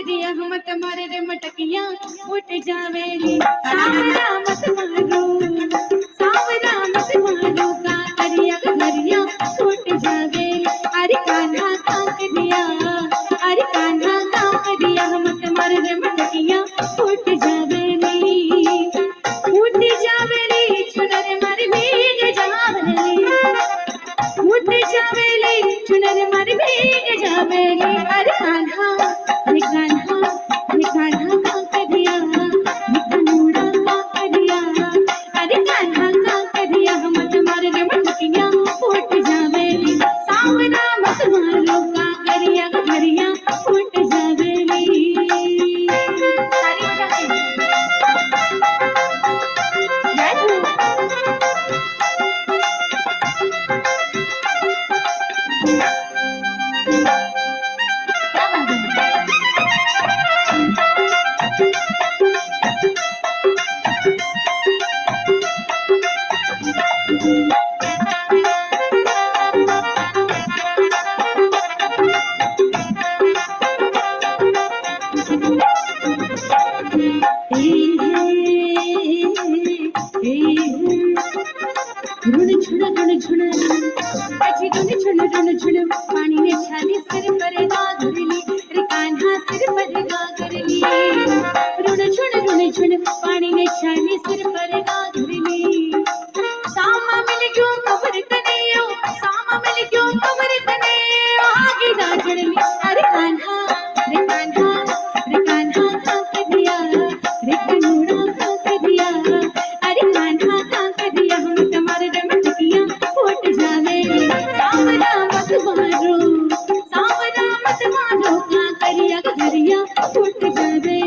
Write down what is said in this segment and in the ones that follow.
दिया हम तुम्हारे रे मटकियां उठ जावेली। सावरा मत मारो, सावरा मत मारो, का करिया घरिया उठ जावेली। अरे कान्हा का करिया, अरे कान्हा का करिया हम तुम्हारे रे मटकियां उठ जावेली। उठ जावेली चुनर मारी भीग जावेली, उठ जावेली चुनर मारी भीग जावेली। अरे कान्हा, अरे कान्हा, अरे कान्हा का करिया, मुड़ा का करिया, अरे कान्हा का करिया हम तुम्हारे रे मटकियां उठ जावेली। सावरा मत मारो, का करिया घरिया उठ जावेली। पानी ने छाली सिर पर गागरली, रे कान्हा सिर पर गागरली। रुण छुण पानी ने छाली सिर पर गागरली। सामा मिल क्यों कबर कनेयो, सामा मिल क्यों कबर कनेयो, आगे ना चढ़ली। अरे कान्हा, रे कान्हा, रे कान्हा का करिया, रे कनूड़ा का करिया, अरे कान्हा का करिया हम तुम्हारे रे मटकियां उठ जावेली। सावरा मत मारो, सावरा मत मारो, का करिया घरिया उठ जावेली।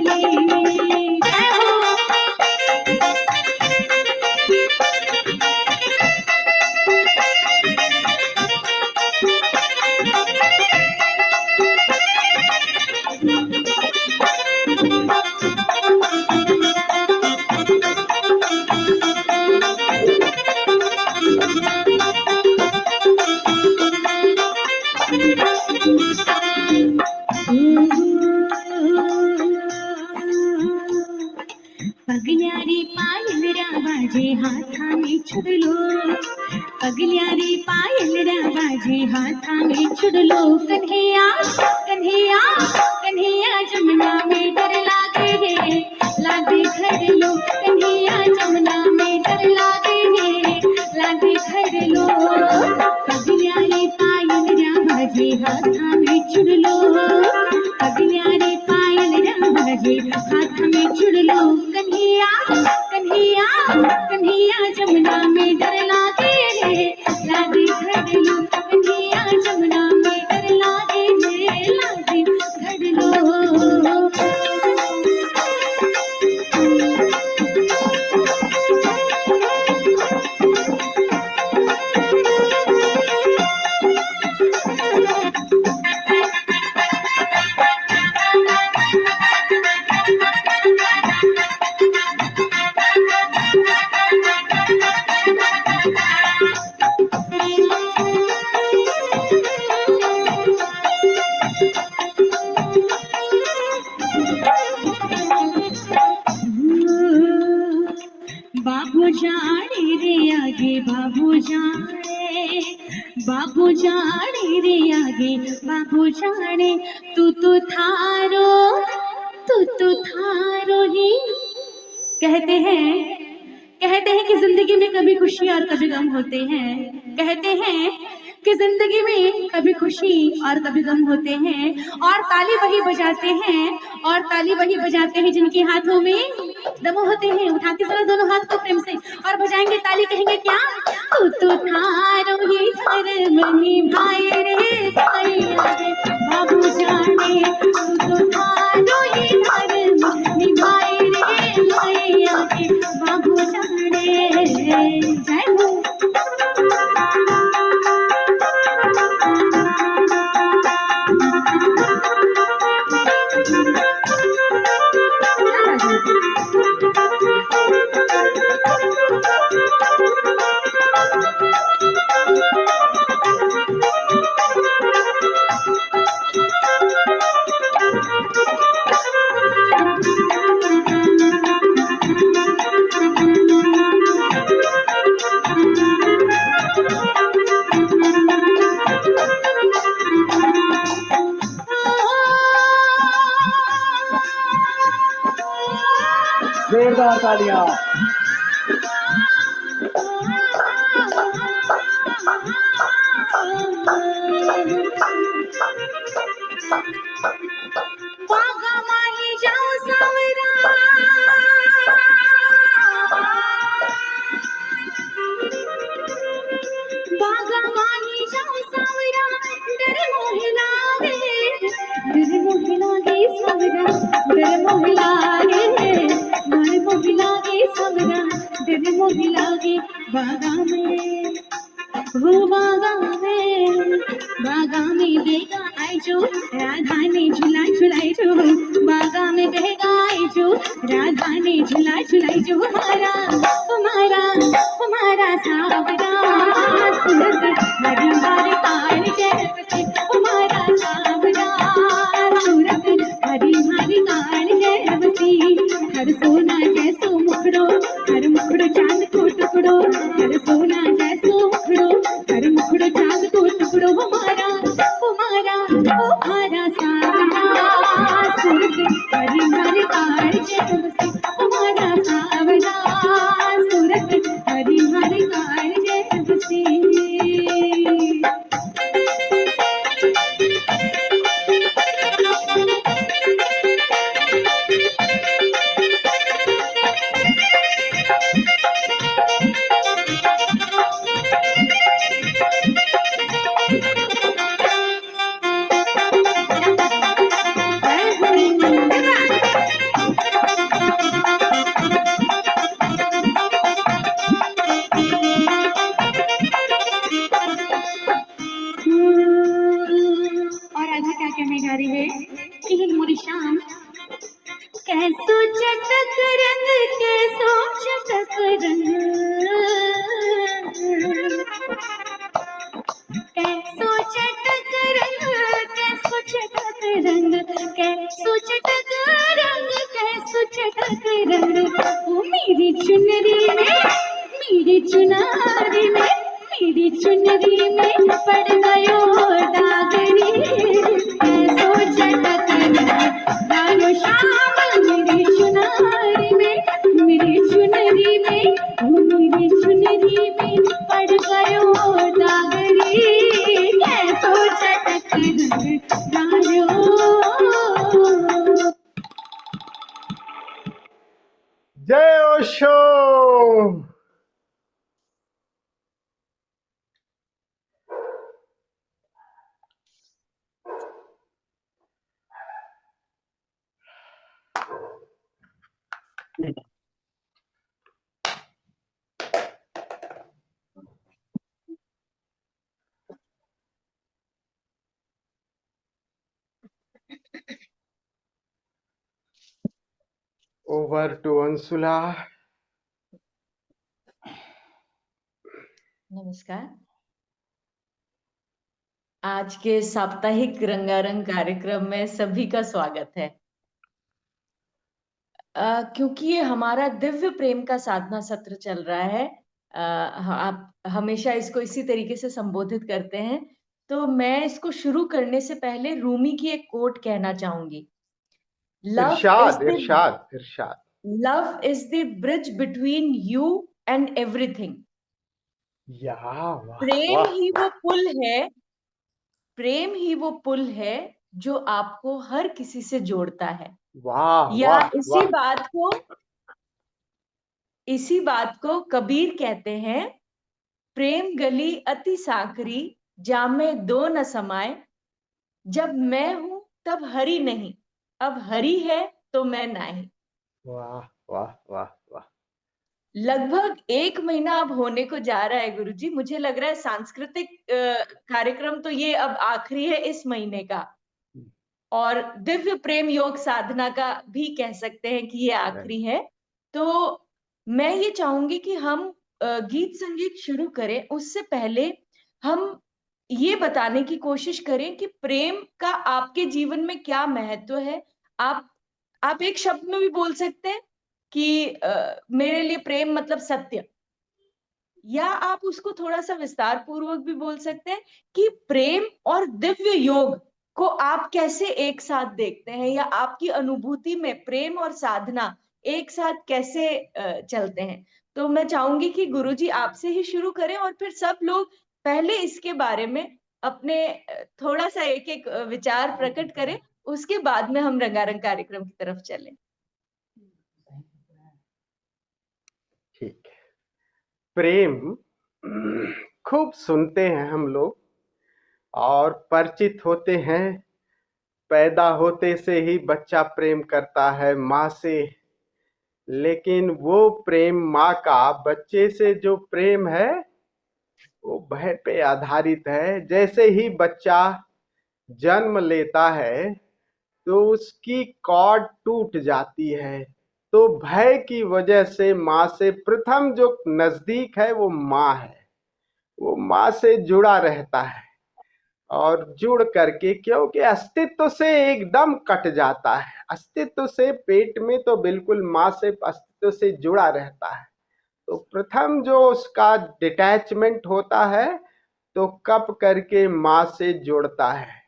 पगल्यारी पायलड्या बाजे हाताने छुडलो, पगल्यारी पायलड्या बाजे हाताने छुडलो। कन्हैया कन्हैया कन्हैया जमुना में डर लागे है, लागे खड़लो। कन्हैया जमुना में डर लागे है, लागे खड़लो। पगल्यारी पायलड्या बाजे हाताने छुडलो, पगल्यारी पायलड्या बाजे हाताने छुडलो। कन्हैया कन्हैया कन्हैया जमुना में डर लागे है, लागे खड़लो। कन्हैया जमुना में डर लागे है, लागे खड़लो। बाबू जाने रे आगे, बाबू जाने, बाबू जाने रे आगे, बाबू जाने। तू तो थारो ही। कहते हैं कि जिंदगी में कभी खुशी और कभी गम होते हैं। कहते हैं कि जिंदगी में कभी खुशी और कभी गम होते हैं। और ताली वही बजाते हैं, और ताली वही बजाते हैं जिनके हाथों में दम होते हैं। उठाते जरा दोनों हाथ को प्रेम से और बजाएंगे ताली। कहेंगे क्या? तू तो थारो ही धर्म निभाए रे बाबू जाने, तू तो थारो ही धर्म निभाए रे मैया के बाबू जाने। जय हो। जोरदार तालियां। बागा माही जाऊ सावरा, बागा माही जाऊ सावरा, डर मोह लागे, डर मोह लागे सावरा, डर मोह लागे, डर मोह लागे सावरा, डर मोह लागे। बागा में वो बागा में बेगा आई जो, राधा ने झूला झुलाई जो, बागा में बेगा आई जो, राधा ने झूला झुलाई जो। हमारा हमारा हमारा सावरा सूरत हरी हरी काल जय बसे, हमारा सावरा सूरत हरी हरी काल जय बसी। हर सोना जैसो मुखड़ो, हर मुखड़ो चांद को टुकड़ो, हर सोना जैसो मुखड़ो, हर मुखड़ो चांद को टुकड़ो। हमारा हमारा हमारा सावरा सूरत हरी हरी काल जय बसे, हमारा सावरा सूरत हरी हरी काल जय बसे। और राधा क्या कहने जा रही है कि मोरी शाम कैसो चटक रंग, कैसो चटक रंग, कैसो चटक रंग, कैसो चटक रंग, कैसो चटक रंग, कैसो चटक रंग। ओ मेरी चुनरी में, मेरी चुनारी में, मेरी चुनरी में पड़ गयो दागनी, कैसो चटक रंग गायो श्याम मेरी चुनारी में, मेरी चुनरी में, मेरी चुनरी में पड़ गयो दागनी, कैसो चटक रंग गायो। जय ओशो। Over to Anshula. नमस्कार। आज के साप्ताहिक रंगारंग कार्यक्रम में सभी का स्वागत है। क्योंकि ये हमारा दिव्य प्रेम का साधना सत्र चल रहा है, आप हमेशा इसको इसी तरीके से संबोधित करते हैं, तो मैं इसको शुरू करने से पहले रूमी की एक कोट कहना चाहूंगी। इरशाद इरशाद इरशाद। Love is the bridge between you and everything. प्रेम ही वो पुल है, प्रेम ही वो पुल है जो आपको हर किसी से जोड़ता है। वाह या वाह इसी बात को कबीर कहते हैं, प्रेम गली अति साकरी जामे दो न समाए, जब मैं हूं तब हरि नहीं, अब हरि है तो मैं नहीं। वाह वाह वाह वाह। लगभग 1 महीना अब होने को जा रहा है गुरुजी। मुझे लग रहा है सांस्कृतिक कार्यक्रम तो ये अब आखिरी है इस महीने का, और दिव्य प्रेम योग साधना का भी कह सकते हैं कि ये आखिरी है। तो मैं ये चाहूंगी कि हम गीत संगीत शुरू करें, उससे पहले हम ये बताने की कोशिश करें कि प्रेम का आपके जीवन में क्या महत्व है। आप एक शब्द में भी बोल सकते हैं कि मेरे लिए प्रेम मतलब सत्य, या आप उसको थोड़ा सा विस्तार पूर्वक भी बोल सकते हैं कि प्रेम और दिव्य योग को आप कैसे एक साथ देखते हैं, या आपकी अनुभूति में प्रेम और साधना एक साथ कैसे चलते हैं। तो मैं चाहूंगी कि गुरुजी आपसे ही शुरू करें और फिर सब लोग पहले इसके बारे में अपने थोड़ा सा एक एक विचार प्रकट करें, उसके बाद में हम रंगारंग कार्यक्रम की तरफ चलें। ठीक है। प्रेम खूब सुनते हैं हम लोग और परिचित होते हैं। पैदा होते से ही बच्चा प्रेम करता है माँ से, लेकिन वो प्रेम माँ का बच्चे से जो प्रेम है वो भय पे आधारित है। जैसे ही बच्चा जन्म लेता है तो उसकी कॉर्ड टूट जाती है, तो भय की वजह से माँ से प्रथम जो नजदीक है वो माँ है। वो माँ से जुड़ा रहता है और जुड़ करके, क्योंकि अस्तित्व से एकदम कट जाता है, अस्तित्व से पेट में तो बिल्कुल माँ से अस्तित्व से जुड़ा रहता है। तो प्रथम जो उसका डिटैचमेंट होता है तो कब करके माँ से जुड़ता है।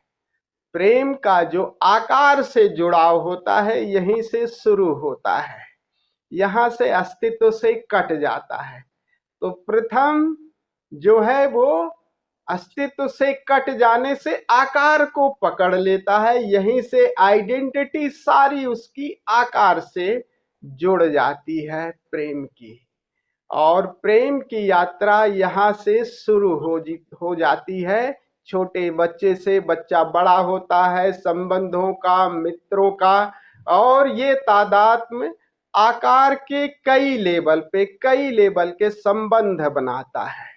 प्रेम का जो आकार से जुड़ाव होता है यहीं से शुरू होता है, यहां से अस्तित्व से कट जाता है। तो प्रथम जो है वो अस्तित्व से कट जाने से आकार को पकड़ लेता है, यहीं से आइडेंटिटी सारी उसकी आकार से जुड़ जाती है प्रेम की। और प्रेम की यात्रा यहाँ से शुरू हो जाती है। छोटे बच्चे से बच्चा बड़ा होता है, संबंधों का, मित्रों का, और ये तादात्म्य आकार के कई लेवल के संबंध बनाता है।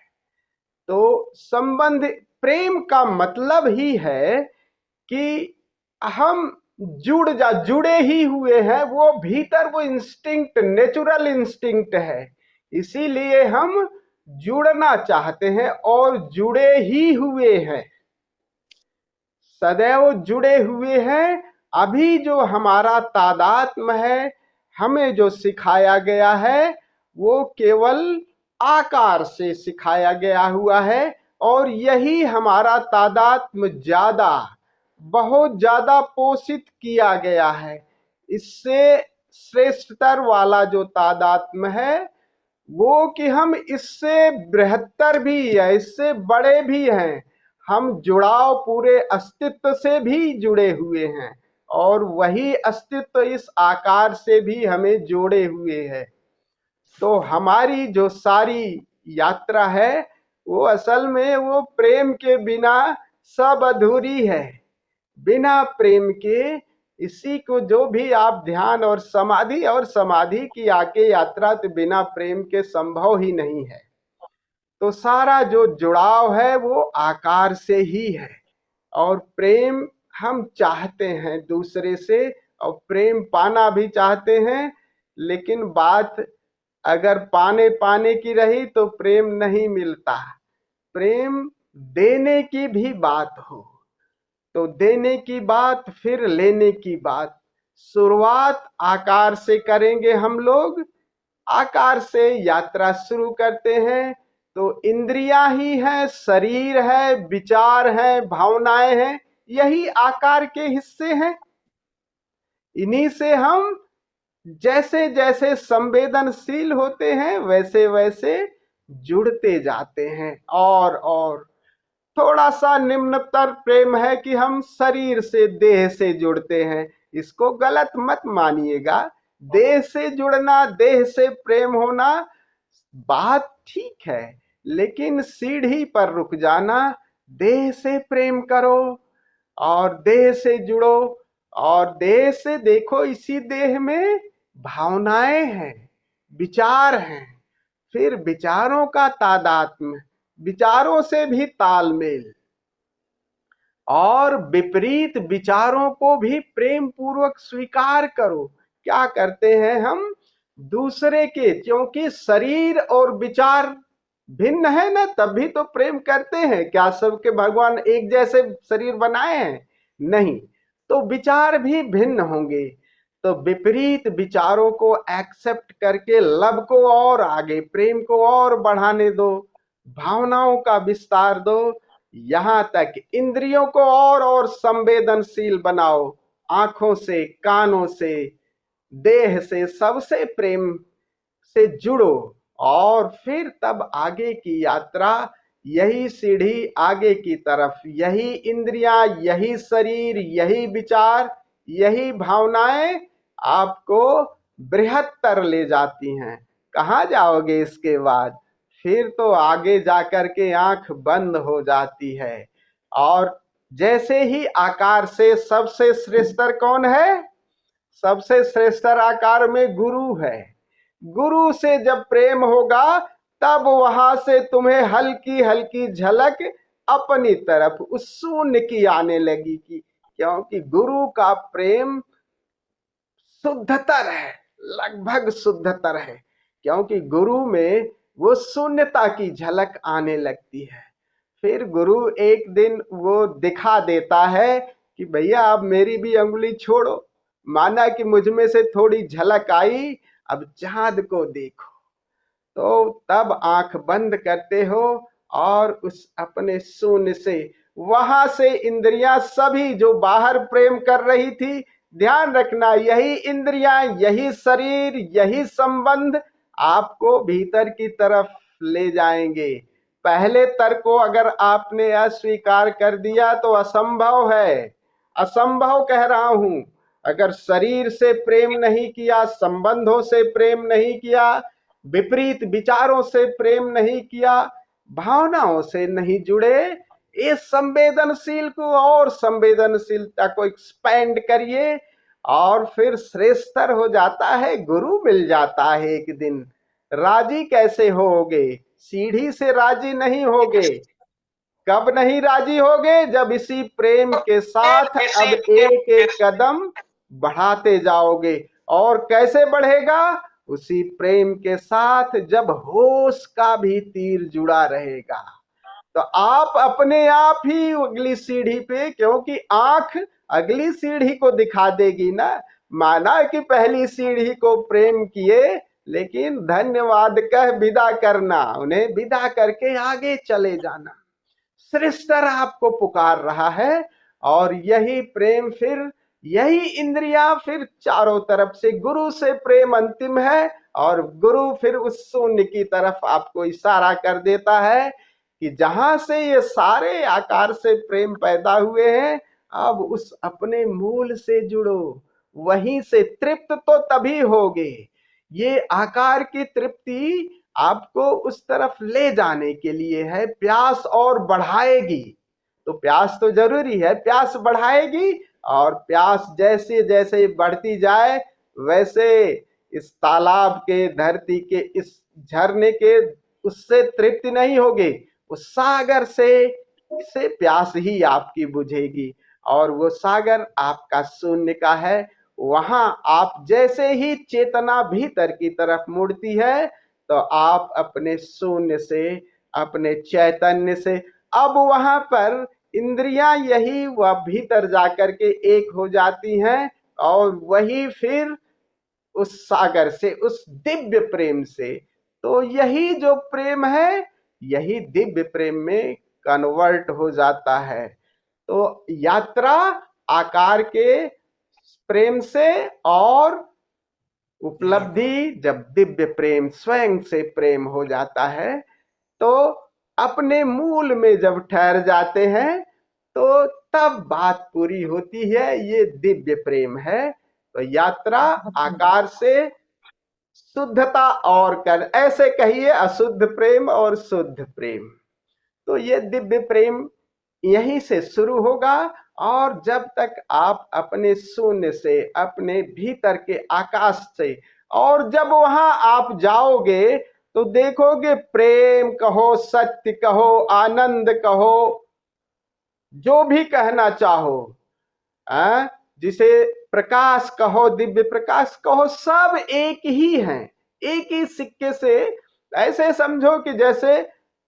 तो संबंध, प्रेम का मतलब ही है कि हम जुड़े ही हुए हैं। वो भीतर वो इंस्टिंक्ट, नेचुरल इंस्टिंक्ट है, इसीलिए हम जुड़ना चाहते हैं और जुड़े ही हुए हैं, सदैव जुड़े हुए हैं। अभी जो हमारा तादात्म्य है, हमें जो सिखाया गया है वो केवल आकार से सिखाया गया हुआ है, और यही हमारा तादात्म्य बहुत ज्यादा पोषित किया गया है। इससे श्रेष्ठतर वाला जो तादात्म्य है वो कि हम इससे बृहत्तर भी है, इससे बड़े भी हैं। हम जुड़ाव पूरे अस्तित्व से भी जुड़े हुए हैं, और वही अस्तित्व इस आकार से भी हमें जोड़े हुए है। तो हमारी जो सारी यात्रा है वो असल में वो प्रेम के बिना सब अधूरी है। बिना प्रेम के इसी को जो भी आप ध्यान और समाधि की आगे यात्रा, तो बिना प्रेम के संभव ही नहीं है। तो सारा जो जुड़ाव है वो आकार से ही है, और प्रेम हम चाहते हैं दूसरे से, और प्रेम पाना भी चाहते हैं। लेकिन बात अगर पाने की रही तो प्रेम नहीं मिलता। प्रेम देने की भी बात हो तो देने की बात, फिर लेने की बात। शुरुआत आकार से करेंगे हम लोग, आकार से यात्रा शुरू करते हैं। तो इंद्रियां ही हैं, शरीर है, विचार है, भावनाएं हैं, यही आकार के हिस्से हैं। इन्हीं से हम जैसे जैसे संवेदनशील होते हैं वैसे वैसे जुड़ते जाते हैं। और थोड़ा सा निम्नतर प्रेम है कि हम शरीर से, देह से जुड़ते हैं। इसको गलत मत मानिएगा। देह से जुड़ना, देह से प्रेम होना बात ठीक है, लेकिन सीढ़ी पर रुक जाना। देह से प्रेम करो और देह से जुड़ो, और देह से देखो, इसी देह में भावनाएं हैं, विचार हैं, फिर विचारों का तादात्म्य, विचारों से भी तालमेल, और विपरीत विचारों को भी प्रेम पूर्वक स्वीकार करो। क्या करते हैं हम दूसरे के, क्योंकि शरीर और विचार भिन्न है ना, तभी तो प्रेम करते हैं। क्या सबके भगवान एक जैसे शरीर बनाए हैं? नहीं। तो विचार भी भिन्न होंगे, तो विपरीत विचारों को एक्सेप्ट करके लव को और आगे, प्रेम को और बढ़ाने दो, भावनाओं का विस्तार दो, यहां तक इंद्रियों को और संवेदनशील बनाओ, आंखों से, कानों से, देह से सबसे प्रेम से जुड़ो और फिर तब आगे की यात्रा, यही सीढ़ी आगे की तरफ, यही इंद्रियां, यही शरीर, यही विचार, यही भावनाएं आपको बृहत्तर ले जाती हैं। कहाँ जाओगे इसके बाद? फिर तो आगे जाकर के आंख बंद हो जाती है। और जैसे ही आकार से सबसे श्रेष्ठतर कौन है? सबसे श्रेष्ठतर आकार में गुरु है। गुरु से जब प्रेम होगा तब वहां से तुम्हें हल्की हल्की झलक अपनी तरफ उस शून्य की आने लगेगी, क्योंकि गुरु का प्रेम शुद्धतर है, लगभग शुद्धतर है, क्योंकि गुरु में वो शून्यता की झलक आने लगती है। फिर गुरु एक दिन वो दिखा देता है कि भैया अब मेरी भी अंगुली छोड़ो, माना कि मुझ में से थोड़ी झलक आई, अब चांद को देखो। तो तब आंख बंद करते हो और उस अपने शून्य से, वहां से इंद्रियां सभी जो बाहर प्रेम कर रही थी, ध्यान रखना यही इंद्रियां, यही शरीर, यही संबंध आपको भीतर की तरफ ले जाएंगे। पहले तर्क को अगर आपने अस्वीकार कर दिया तो असंभव है, असंभव कह रहा हूं। अगर शरीर से प्रेम नहीं किया, संबंधों से प्रेम नहीं किया, विपरीत विचारों से प्रेम नहीं किया, भावनाओं से नहीं जुड़े, इस संवेदनशील को और संवेदनशीलता को एक्सपेंड करिए और फिर श्रेष्ठतर हो जाता है, गुरु मिल जाता है एक दिन। राजी कैसे होगे? सीढ़ी से राजी नहीं होगे। कब नहीं राजी होगे? जब इसी प्रेम के साथ अब एक एक कदम बढ़ाते जाओगे। और कैसे बढ़ेगा? उसी प्रेम के साथ जब होश का भी तीर जुड़ा रहेगा, तो आप अपने आप ही अगली सीढ़ी पे, क्योंकि आंख अगली सीढ़ी को दिखा देगी ना। माना कि पहली सीढ़ी को प्रेम किए, लेकिन धन्यवाद कह विदा करना, उन्हें विदा करके आगे चले जाना। श्रेष्ठतर आपको पुकार रहा है और यही प्रेम, फिर यही इंद्रियां, फिर चारों तरफ से गुरु से प्रेम अंतिम है और गुरु फिर उस शून्य की तरफ आपको इशारा कर देता है कि जहां से ये सारे आकार से प्रेम पैदा हुए हैं, अब उस अपने मूल से जुड़ो, वहीं से तृप्त तो तभी होगे। ये आकार की तृप्ति आपको उस तरफ ले जाने के लिए है, प्यास और बढ़ाएगी। तो प्यास तो जरूरी है, प्यास बढ़ाएगी, और प्यास जैसे जैसे बढ़ती जाए वैसे इस तालाब के, धरती के, इस झरने के उससे तृप्ति नहीं होगी, उस सागर से प्यास ही आपकी बुझेगी। और वो सागर आपका शून्य का है। वहां आप जैसे ही चेतना भीतर की तरफ मुड़ती है, तो आप अपने शून्य से, अपने चैतन्य से, अब वहां पर इंद्रियां यही वह भीतर जाकर के एक हो जाती हैं और वही फिर उस सागर से, उस दिव्य प्रेम से, तो यही जो प्रेम है, यही दिव्य प्रेम में कन्वर्ट हो जाता है। तो यात्रा आकार के प्रेम से और उपलब्धि जब दिव्य प्रेम, स्वयं से प्रेम हो जाता है, तो अपने मूल में जब ठहर जाते हैं, तो तब बात पूरी होती है। ये दिव्य प्रेम है। तो यात्रा आकार से शुद्धता और कर, ऐसे कहिए अशुद्ध प्रेम और शुद्ध प्रेम। तो ये दिव्य प्रेम यहीं से शुरू होगा। और जब तक आप अपने शून्य से, अपने भीतर के आकाश से, और जब वहां आप जाओगे तो देखोगे, प्रेम कहो, सत्य कहो, आनंद कहो, जो भी कहना चाहो, जिसे प्रकाश कहो, दिव्य प्रकाश कहो, सब एक ही हैं, एक ही सिक्के से। ऐसे समझो कि जैसे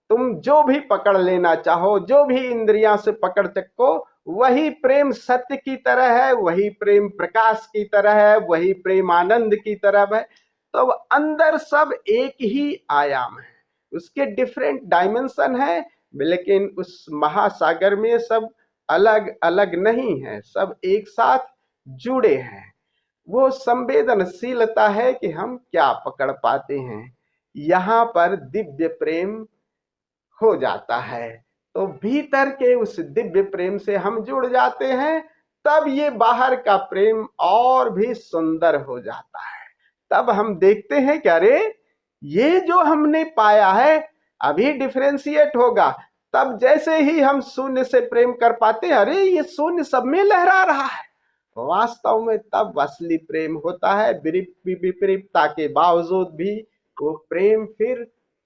तुम जो भी पकड़ लेना चाहो, जो भी इंद्रियां से पकड़ सको, वही प्रेम सत्य की तरह है, वही प्रेम प्रकाश की तरह है, वही प्रेम आनंद की तरह है। तो अंदर सब एक ही आयाम है, उसके डिफरेंट डायमेंशन है, लेकिन उस महासागर में सब अलग अलग नहीं है, सब एक साथ जुड़े हैं। वो संवेदनशीलता है कि हम क्या पकड़ पाते हैं। यहाँ पर दिव्य प्रेम हो जाता है, तो भीतर के उस दिव्य प्रेम से हम जुड़ जाते हैं, तब ये बाहर का प्रेम और भी सुंदर हो जाता है। तब हम देखते हैं कि अरे ये जो हमने पाया है अभी डिफरेंशिएट होगा। तब जैसे ही हम शून्य से प्रेम कर पाते हैं, अरे ये शून्य सब में लहरा रहा है, वास्तव में तब असली प्रेम होता है। विपरीतता के बावजूद भी वो प्रेम फिर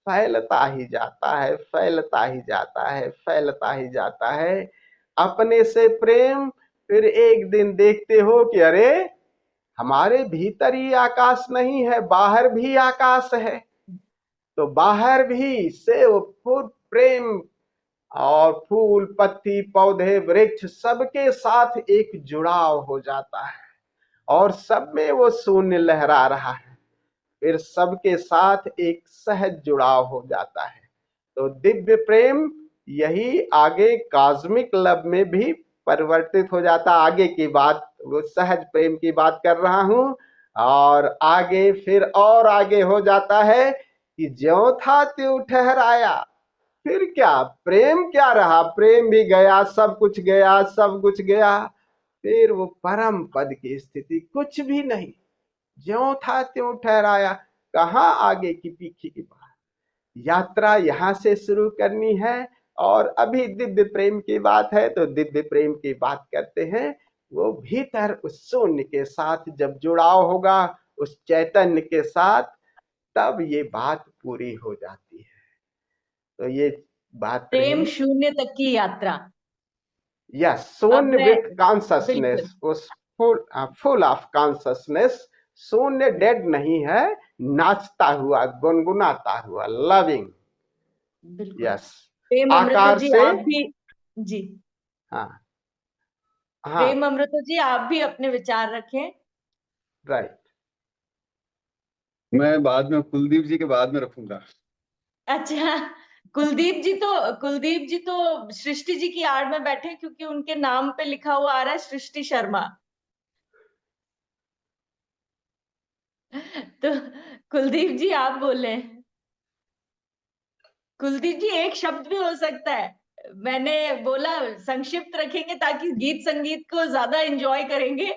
फैलता ही जाता है, फैलता ही जाता है, फैलता ही जाता है। अपने से प्रेम, फिर एक दिन देखते हो कि अरे हमारे भीतर ही आकाश नहीं है, बाहर भी आकाश है। तो बाहर भी से वो फुल प्रेम, और फूल पत्ती पौधे वृक्ष सबके साथ एक जुड़ाव हो जाता है, और सब में वो शून्य लहरा रहा है, फिर सबके साथ एक सहज जुड़ाव हो जाता है। तो दिव्य प्रेम यही आगे कॉस्मिक लव में भी परिवर्तित हो जाता। आगे की बात, वो सहज प्रेम की बात कर रहा हूं, और आगे फिर और आगे हो जाता है कि ज्यों था त्यों ठहराया। फिर क्या प्रेम क्या रहा, प्रेम भी गया, सब कुछ गया, सब कुछ गया। फिर वो परम पद की स्थिति कुछ भी नहीं, ज्यों था त्यों ठहराया। कहाँ आगे की पीछे की बात, यात्रा यहाँ से शुरू करनी है। और अभी दिव्य प्रेम की बात है, तो दिव्य प्रेम की बात करते हैं। वो भीतर उस शून्य के साथ जब जुड़ाव होगा, उस चैतन्य के साथ, तब ये बात पूरी हो जाती है। तो ये बात प्रेम रही, शून्य तक की यात्रा। यस, अब शून्य मैं विथ बिल्कुल कॉन्शसनेस, उस फुल ऑफ कॉन्शसनेस। शून्य डेड नहीं है, नाचता हुआ, गुनगुनाता हुआ, लविंग, बिल्कुल। यस, प्रेम अमृता आकार जी से। आप भी, जी, हाँ हाँ, प्रेम अमृता जी आप भी अपने विचार रखें। राइट। मैं बाद में कुलदीप जी के बाद में रखूंगा। अच्छा, कुलदीप जी तो सृष्टि जी की आड़ में बैठे, क्योंकि उनके नाम पे लिखा हुआ आ रहा है सृष्टि शर्मा। तो कुलदीप जी आप बोले। कुलदीप जी एक शब्द भी हो सकता है, मैंने बोला संक्षिप्त रखेंगे ताकि गीत संगीत को ज्यादा एंजॉय करेंगे।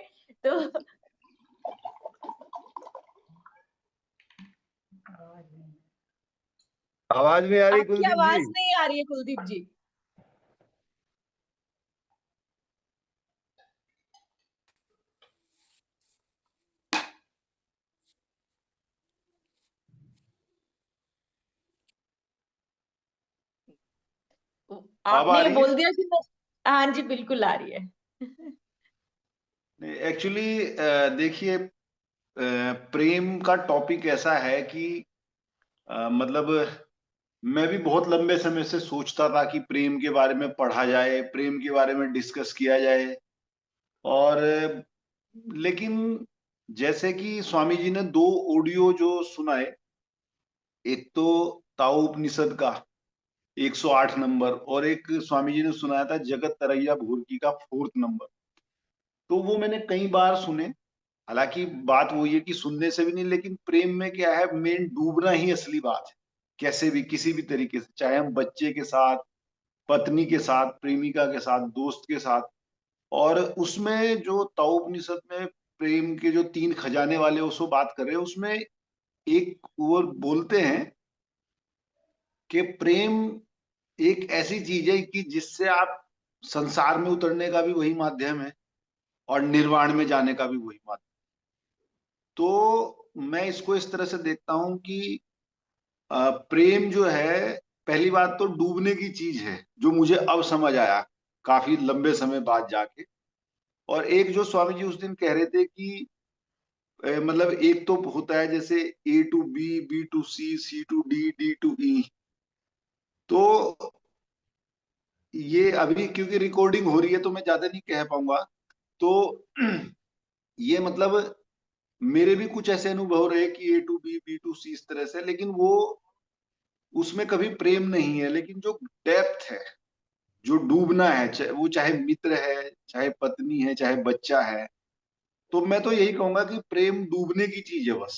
तो आवाज नहीं आ रही आपकी कुलदीप आवाज जी? नहीं आ रही है कुलदीप जी। अब आ आपने ये रही बोल है? दिया कि हाँ जी बिल्कुल आ रही है। एक्चुअली देखिए, प्रेम का टॉपिक ऐसा है कि मतलब मैं भी बहुत लंबे समय से सोचता था कि प्रेम के बारे में पढ़ा जाए, प्रेम के बारे में डिस्कस किया जाए। और लेकिन जैसे कि स्वामी जी ने दो ऑडियो जो सुनाए, एक तो ताओ उपनिषद का 108 नंबर, और एक स्वामी जी ने सुनाया था जगत तरैया भूर्की का 4th नंबर। तो वो मैंने कई बार सुने। हालांकि बात वही है कि सुनने से भी नहीं, लेकिन प्रेम में क्या है, मेन डूबना ही असली बात है। कैसे भी, किसी भी तरीके से, चाहे हम बच्चे के साथ, पत्नी के साथ, प्रेमिका के साथ, दोस्त के साथ। और उसमें जो ताओपनिषद में प्रेम के जो 3 खजाने वाले उसको बात कर रहे हैं, उसमें एक वो बोलते हैं कि प्रेम एक ऐसी चीज है कि जिससे आप संसार में उतरने का भी वही माध्यम है, और निर्वाण में जाने का भी वही माध्यम। तो मैं इसको इस तरह से देखता हूं कि प्रेम जो है, पहली बात तो डूबने की चीज है, जो मुझे अब समझ आया काफी लंबे समय बाद जाके। और एक जो स्वामी जी उस दिन कह रहे थे कि मतलब एक तो होता है जैसे A to B, B to C, C to D, D to E। तो ये अभी क्योंकि रिकॉर्डिंग हो रही है तो मैं ज्यादा नहीं कह पाऊंगा। तो ये मतलब मेरे भी कुछ ऐसे अनुभव रहे कि A to B, B to C इस तरह से, लेकिन वो उसमें कभी प्रेम नहीं है। लेकिन जो डेप्थ है, जो डूबना है, वो चाहे मित्र है, चाहे पत्नी है, चाहे बच्चा है, तो मैं तो यही कहूंगा कि प्रेम डूबने की चीज है बस।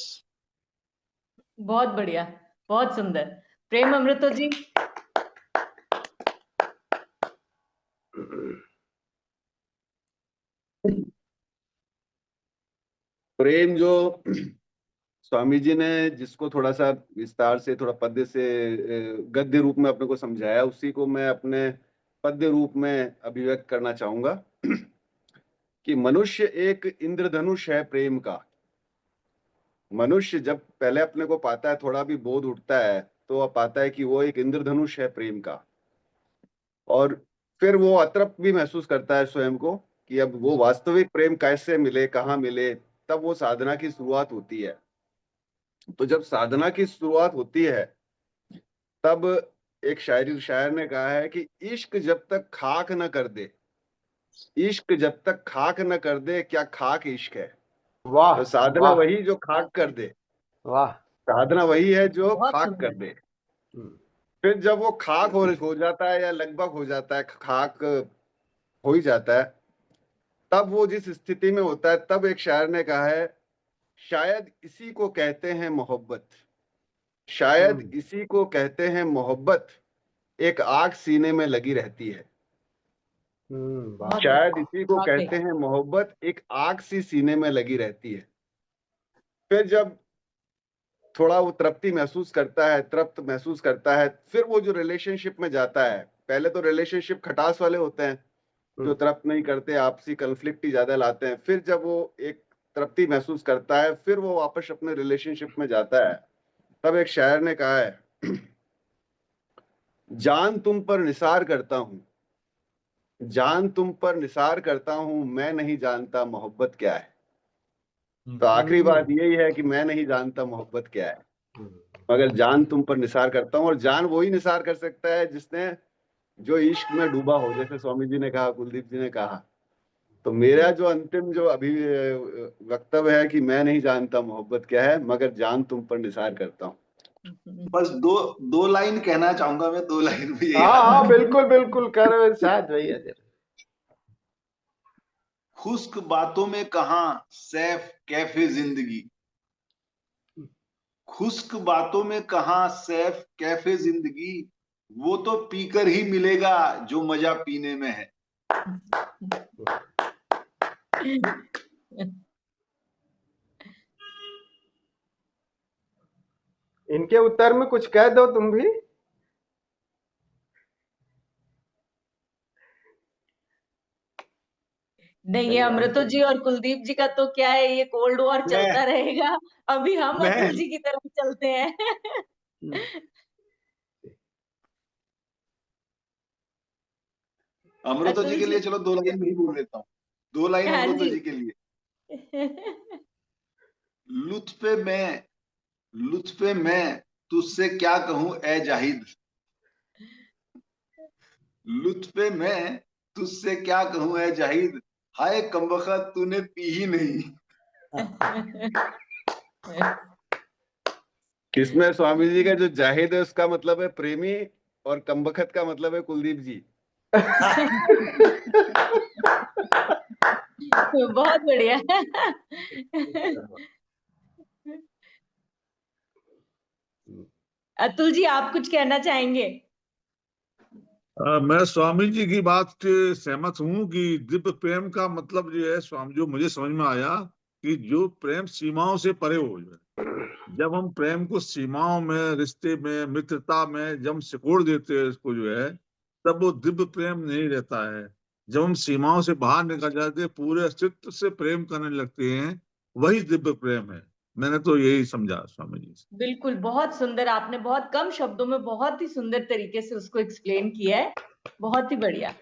बहुत बढ़िया, बहुत सुंदर। प्रेम अमृतो जी। प्रेम जो स्वामी जी ने जिसको थोड़ा सा विस्तार से, थोड़ा पद्य से, गद्य रूप में अपने को समझाया, उसी को मैं अपने पद्य रूप में अभिव्यक्त करना चाहूंगा कि मनुष्य एक इंद्रधनुष है प्रेम का। मनुष्य जब पहले अपने को पाता है, थोड़ा भी बोध उठता है, तो वह पाता है कि वो एक इंद्रधनुष है प्रेम का, और फिर वो अतृप्त भी महसूस करता है स्वयं को कि अब वो वास्तविक प्रेम कैसे मिले, कहाँ मिले। तब वो साधना की शुरुआत होती है। तो जब साधना की शुरुआत होती है, तब एक शायर ने कहा है कि इश्क जब तक खाक न कर दे, इश्क जब तक खाक न कर दे, क्या खाक इश्क है। वाह तो साधना वाह वही जो खाक कर दे, वाह। साधना वही है जो बहुत खाक सुंदर। कर दे। हम्म, फिर जब वो खाक हो जाता है, या लगभग हो जाता है, खाक हो ही जाता है, तब वो जिस स्थिति में होता है, तब एक शायर ने कहा है, शायद इसी को कहते हैं मोहब्बत, शायद इसी को कहते हैं मोहब्बत, एक आग सीने में लगी रहती है। वाह। बहुत शायद बढ़िया, इसी को वाकई। कहते हैं मोहब्बत, एक आग सी सीने में लगी रहती है। फिर जब थोड़ा वो तृप्ति महसूस करता है, तृप्त महसूस करता है, फिर वो जो रिलेशनशिप में जाता है, पहले तो रिलेशनशिप खटास वाले होते हैं जो तृप्त नहीं करते, आपसी कन्फ्लिक्ट ही ज्यादा लाते हैं। फिर जब वो एक तृप्ति महसूस करता है, फिर वो वापस अपने रिलेशनशिप में जाता है। तब एक शायर ने कहा है, जान तुम पर निसार करता हूं, जान तुम पर निसार करता हूं, मैं नहीं जानता मोहब्बत क्या है। तो आखिरी बात यही है कि मैं नहीं जानता मोहब्बत क्या है, मगर जान तुम पर निसार करता हूं। और जान वही निसार कर सकता है जिसने, जो इश्क में डूबा हो, जैसे स्वामी जी ने कहा, कुलदीप जी ने कहा। तो मेरा जो अंतिम जो अभी वक्तव्य है कि मैं नहीं जानता मोहब्बत क्या है, मगर जान तुम पर निसार करता हूँ। बस दो दो लाइन कहना चाहूंगा मैं, 2 लाइन में यही हाँ हाँ, आता है। बिल्कुल बिल्कुल कर, शायद वही है। खुश्क बातों में कहाँ सैफ कैफे जिंदगी, खुश्क बातों में कहाँ सैफ कैफे जिंदगी, वो तो पीकर ही मिलेगा जो मजा पीने में है। इनके उत्तर में कुछ कह दो तुम भी। नहीं, ये अमृतो जी और कुलदीप जी का तो क्या है, ये कोल्ड वॉर मैं चलता रहेगा। अभी हम मैं अतुल जी की तरफ चलते हैं। अमृतो जी अतुल के जी। लिए चलो 2 लाइन नहीं बोल देता हूँ, 2 लाइन हाँ अमृतो जी। जी के लिए। लुत्फे मैं, लुत्फे मैं तुझसे क्या कहूं ए जाहिद, लुत्फे मैं तुझसे क्या कहूं ए जाहिद, हाय कमबख्त तूने पी ही नहीं। इसमें स्वामी जी का जो जाहिद है उसका मतलब है प्रेमी, और कमबख्त का मतलब है कुलदीप जी। बहुत बढ़िया। अतुल जी, आप कुछ कहना चाहेंगे? मैं स्वामी जी की बात से सहमत हूँ कि दिव्य प्रेम का मतलब जो है, स्वामी, जो मुझे समझ में आया कि जो प्रेम सीमाओं से परे हो, जो है, जब हम प्रेम को सीमाओं में, रिश्ते में, मित्रता में जब हम सिकोड़ देते हैं इसको, जो है, तब वो दिव्य प्रेम नहीं रहता है। जब हम सीमाओं से बाहर निकल जाते हैं, पूरे अस्तित्व से प्रेम करने लगते हैं, वही दिव्य प्रेम है। मैंने तो यही समझा स्वामी जी से। बिल्कुल, बहुत सुंदर। आपने बहुत कम शब्दों में बहुत ही सुंदर तरीके से उसको एक्सप्लेन किया है। बहुत ही बढ़िया।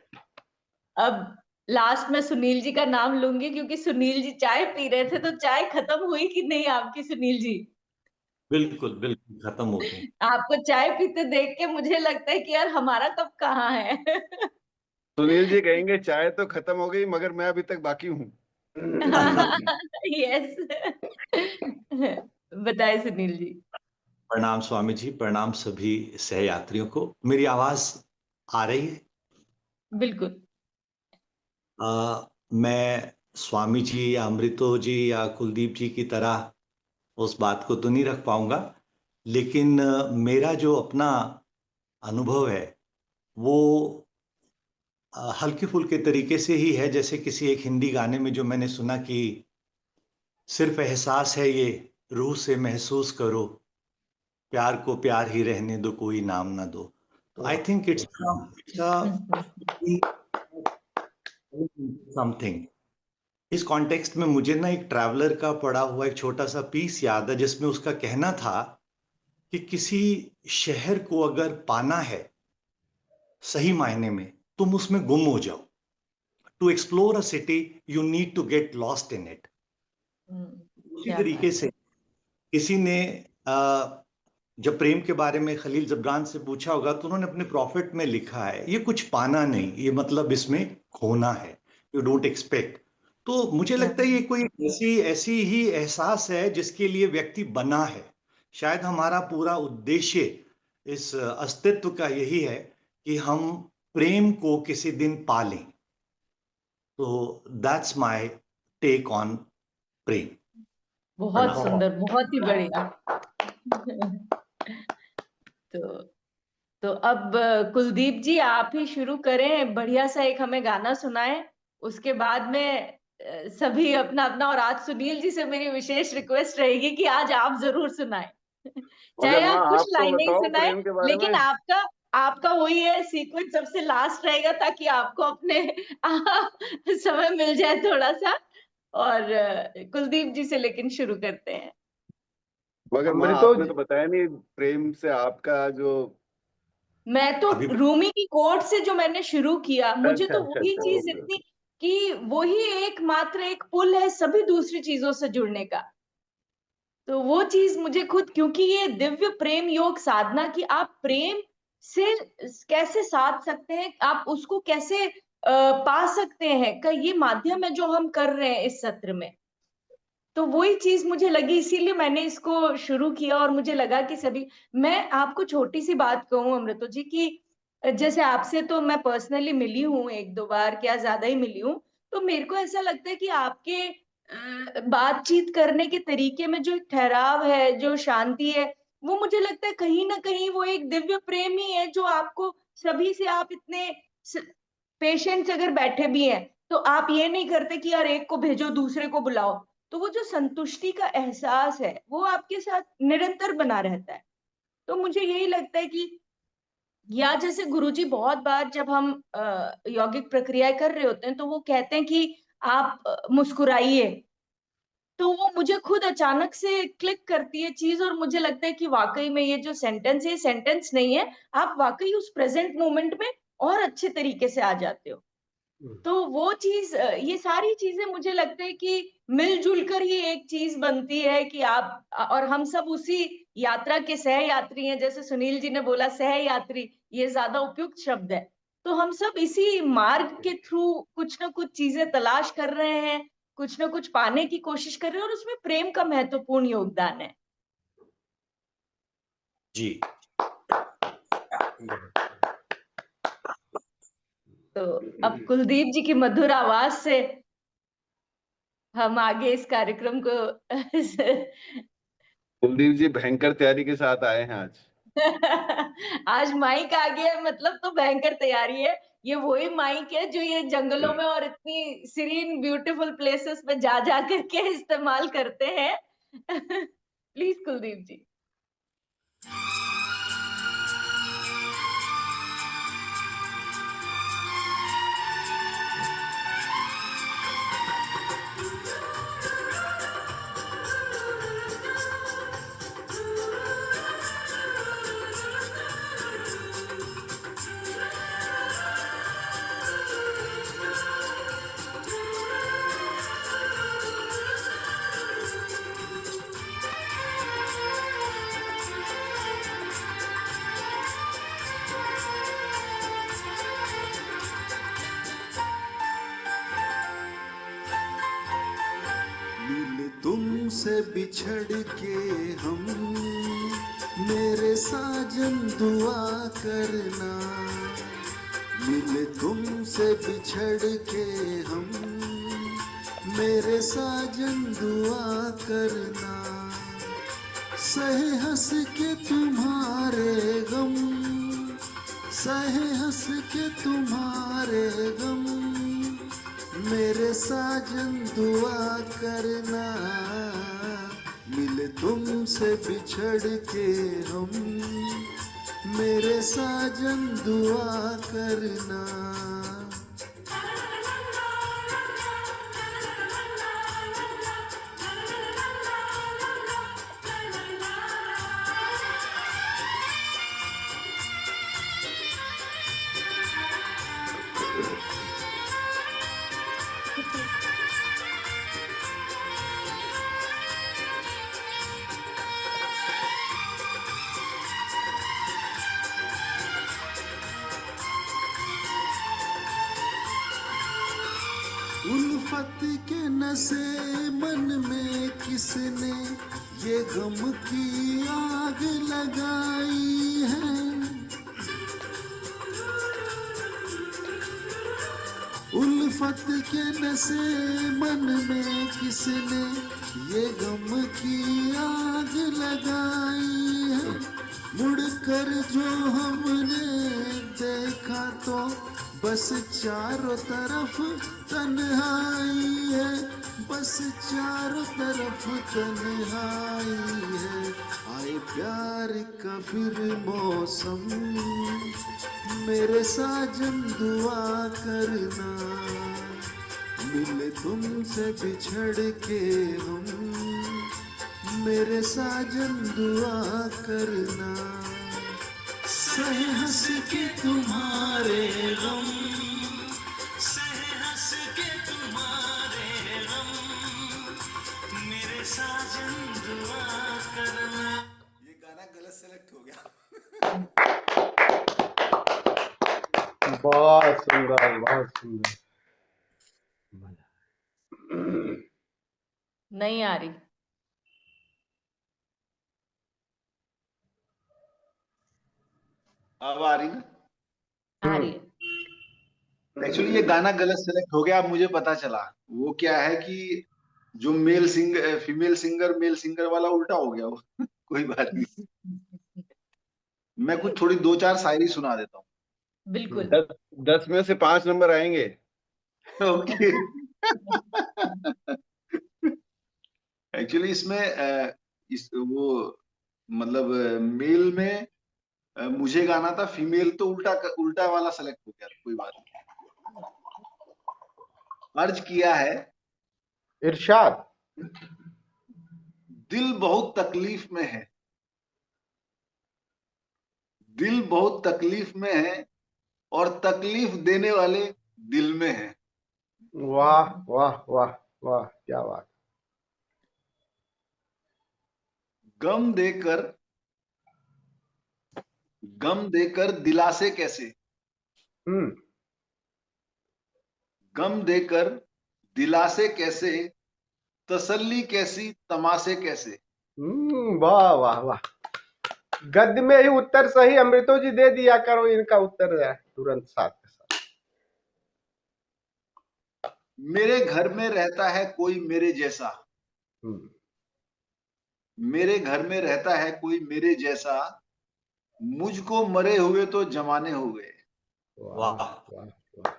अब लास्ट में सुनील जी का नाम लूंगी, क्योंकि सुनील जी चाय पी रहे थे, तो चाय खत्म हुई कि नहीं आपकी सुनील जी? बिल्कुल बिल्कुल खत्म हो गई। आपको चाय पीते देख के मुझे लगता है कि यार हमारा कब कहाँ है। सुनील जी कहेंगे चाय तो खत्म हो गई, मगर मैं अभी तक बाकी हूँ। यस। बताए सुनील जी। प्रणाम स्वामी जी, प्रणाम सभी सहयात्रियों को। मेरी आवाज आ रही है? बिल्कुल। मैं स्वामी जी या अमृतो जी या कुलदीप जी की तरह उस बात को तो नहीं रख पाऊंगा, लेकिन मेरा जो अपना अनुभव है वो हल्के फुल्के तरीके से ही है। जैसे किसी एक हिंदी गाने में जो मैंने सुना कि सिर्फ एहसास है ये, रूह से महसूस करो, प्यार को प्यार ही रहने दो, कोई नाम ना दो। तो आई थिंक इट्स समथिंग। इस कॉन्टेक्स्ट में मुझे ना एक ट्रैवलर का पढ़ा हुआ एक छोटा सा पीस याद है, जिसमें उसका कहना था कि किसी शहर को अगर पाना है सही मायने में, तुम उसमें गुम हो जाओ। To explore a city you need to get lost in it. उसी क्या तरीके से किसी ने जब प्रेम के बारे में खलील जिब्रान से पूछा होगा तो उन्होंने अपने प्रॉफिट में लिखा है, ये कुछ पाना नहीं, ये मतलब इसमें खोना है, यू डोंट एक्सपेक्ट। तो मुझे लगता है ये कोई ऐसी ऐसी ही एहसास है जिसके लिए व्यक्ति बना है। शायद हमारा पूरा उद्देश्य इस अस्तित्व का यही है कि हम प्रेम को किसी दिन पालें। तो दैट्स माय टेक ऑन प्रेम। बहुत बहुत। सुंदर, बहुत ही बढ़िया। तो तो अब कुलदीप जी आप ही शुरू करें, बढ़िया सा एक हमें गाना सुनाएं, उसके बाद में सभी अपना अपना। और आज सुनील जी से मेरी विशेष रिक्वेस्ट रहेगी कि आज आप जरूर सुनाएं। चाहे मगर माँ, आप कुछ आप तो लाइनें ही बताओ सुनाएं, प्रेम के बारे लेकिन में। आपका वही है सीक्वेंस सबसे लास्ट रहेगा, ताकि आपको अपने समय मिल जाए थोड़ा सा। और कुलदीप जी से लेकिन शुरू करते हैं। मगर माँ, अमृतो आपने तो बताया नहीं प्रेम से आपका जो। मैं तो अभी रूमी की कोट से जो मैंने शुरू किया, मुझे अच्छा तो अच्छा वही अच्छा, चीज ओके इतनी ओके। कि वही एकमात्र एक पुल है सभी दूसरी चीजों से जुड़ने का। तो वो चीज मुझे खुद, क्योंकि ये दिव्य प्रेम योग साधना की आप प्रेम से कैसे साध सकते हैं, आप उसको कैसे पा सकते हैं का ये माध्यम है जो हम कर रहे हैं इस सत्र में। तो वही चीज मुझे लगी, इसीलिए मैंने इसको शुरू किया। और मुझे लगा कि सभी, मैं आपको छोटी सी बात कहूं अमृतो जी की, जैसे आपसे तो मैं पर्सनली मिली हूँ एक दो बार, क्या ज्यादा ही मिली हूँ। तो मेरे को ऐसा लगता है कि आपके बातचीत करने के तरीके में जो एक ठहराव है, जो शांति है, वो मुझे लगता है कहीं ना कहीं वो एक दिव्य प्रेम ही है जो आपको सभी से, आप इतने पेशेंट्स अगर बैठे भी हैं तो आप ये नहीं करते कि यार एक को भेजो दूसरे को बुलाओ। तो वो जो संतुष्टि का एहसास है वो आपके साथ निरंतर बना रहता है। तो मुझे यही लगता है कि, या जैसे गुरुजी बहुत बार जब हम यौगिक प्रक्रिया कर रहे होते हैं तो वो कहते हैं कि आप मुस्कुराइए। तो वो मुझे खुद अचानक से क्लिक करती है चीज, और मुझे लगता है कि वाकई में ये जो सेंटेंस है, सेंटेंस नहीं है, आप वाकई उस प्रेजेंट मोमेंट में और अच्छे तरीके से आ जाते हो। तो वो चीज, ये सारी चीजें मुझे लगता है कि मिलजुल कर ही एक चीज बनती है कि आप और हम सब उसी यात्रा के सह यात्री हैं। जैसे सुनील जी ने बोला सह यात्री, ये ज्यादा उपयुक्त शब्द है। तो हम सब इसी मार्ग के थ्रू कुछ ना कुछ चीजें तलाश कर रहे हैं, कुछ ना कुछ पाने की कोशिश कर रहे हैं, और उसमें प्रेम का महत्वपूर्ण योगदान है। जी। तो अब कुलदीप जी की मधुर आवाज से हम आगे इस कार्यक्रम को कुलदीप जी भयंकर तैयारी के साथ आए हैं आज। आज माइक आ गया है, मतलब तो भयंकर तैयारी है। ये वही माइक है जो ये जंगलों में और इतनी सीरीन ब्यूटीफुल प्लेसेस पे जा जा करके इस्तेमाल करते हैं। प्लीज कुलदीप जी। मिल तुमसे बिछड़ के हम, मेरे साजन दुआ करना। मिल तुमसे बिछड़ के हम, मेरे साजन दुआ करना, सहे हंस के तुम्हारे गम, सहे हंस के तुम्हारे गम, मेरे साजन दुआ करना, मिले तुमसे बिछड़ के हम, मेरे साजन दुआ करना। उल्फत के नशे मन में किसने ये गम की आग लगाई है, उल्फत के नशे मन में किसने ये गम की आग लगाई है, मुड़कर जो हमने देखा तो बस चारों तरफ तन्हाई है, बस चारों तरफ तन्हाई है। आए प्यार का फिर मौसम, मेरे साजन दुआ करना, मिले तुमसे बिछड़ के हम, मेरे साजन दुआ करना, सहे हंस के तुम्हारे गम, सहे हंस के तुम्हारे गम, मेरे साजन दुआ करना। ये गाना गलत सेलेक्ट हो गया। बहुत सुंदर, बहुत सुंदर। नहीं आ रही। अब आ रही ना? आ रही है। एक्चुअली ये गाना गलत सेलेक्ट हो गया, अब मुझे पता चला। वो क्या है कि जो male singer female singer male singer वाला उल्टा हो गया वो। कोई बात नहीं, मैं कुछ थोड़ी 2-4 शायरी सुना देता हूँ। बिल्कुल। 10 में से 5 नंबर आएंगे। ओके। एक्चुअली इसमें इस वो मतलब मेल में मुझे गाना था, फीमेल तो उल्टा वाला सेलेक्ट हो गया। कोई बात नहीं। अर्ज किया है, इरशाद। दिल बहुत तकलीफ में है, दिल बहुत तकलीफ में है और तकलीफ देने वाले दिल में है। वाह वाह वाह वाह, क्या बात। गम देकर दिलासे कैसे, गम देकर दिलासे कैसे, तसल्ली कैसी तमाशे कैसे। वाह वाह वाह। गद्य में ही उत्तर सही अमृतो जी दे दिया करो, इनका उत्तर है तुरंत साथ के साथ। मेरे घर में रहता है कोई मेरे जैसा, मेरे घर में रहता है कोई मेरे जैसा, मुझको मरे हुए तो जमाने हो गए। वाह। वाह वाह।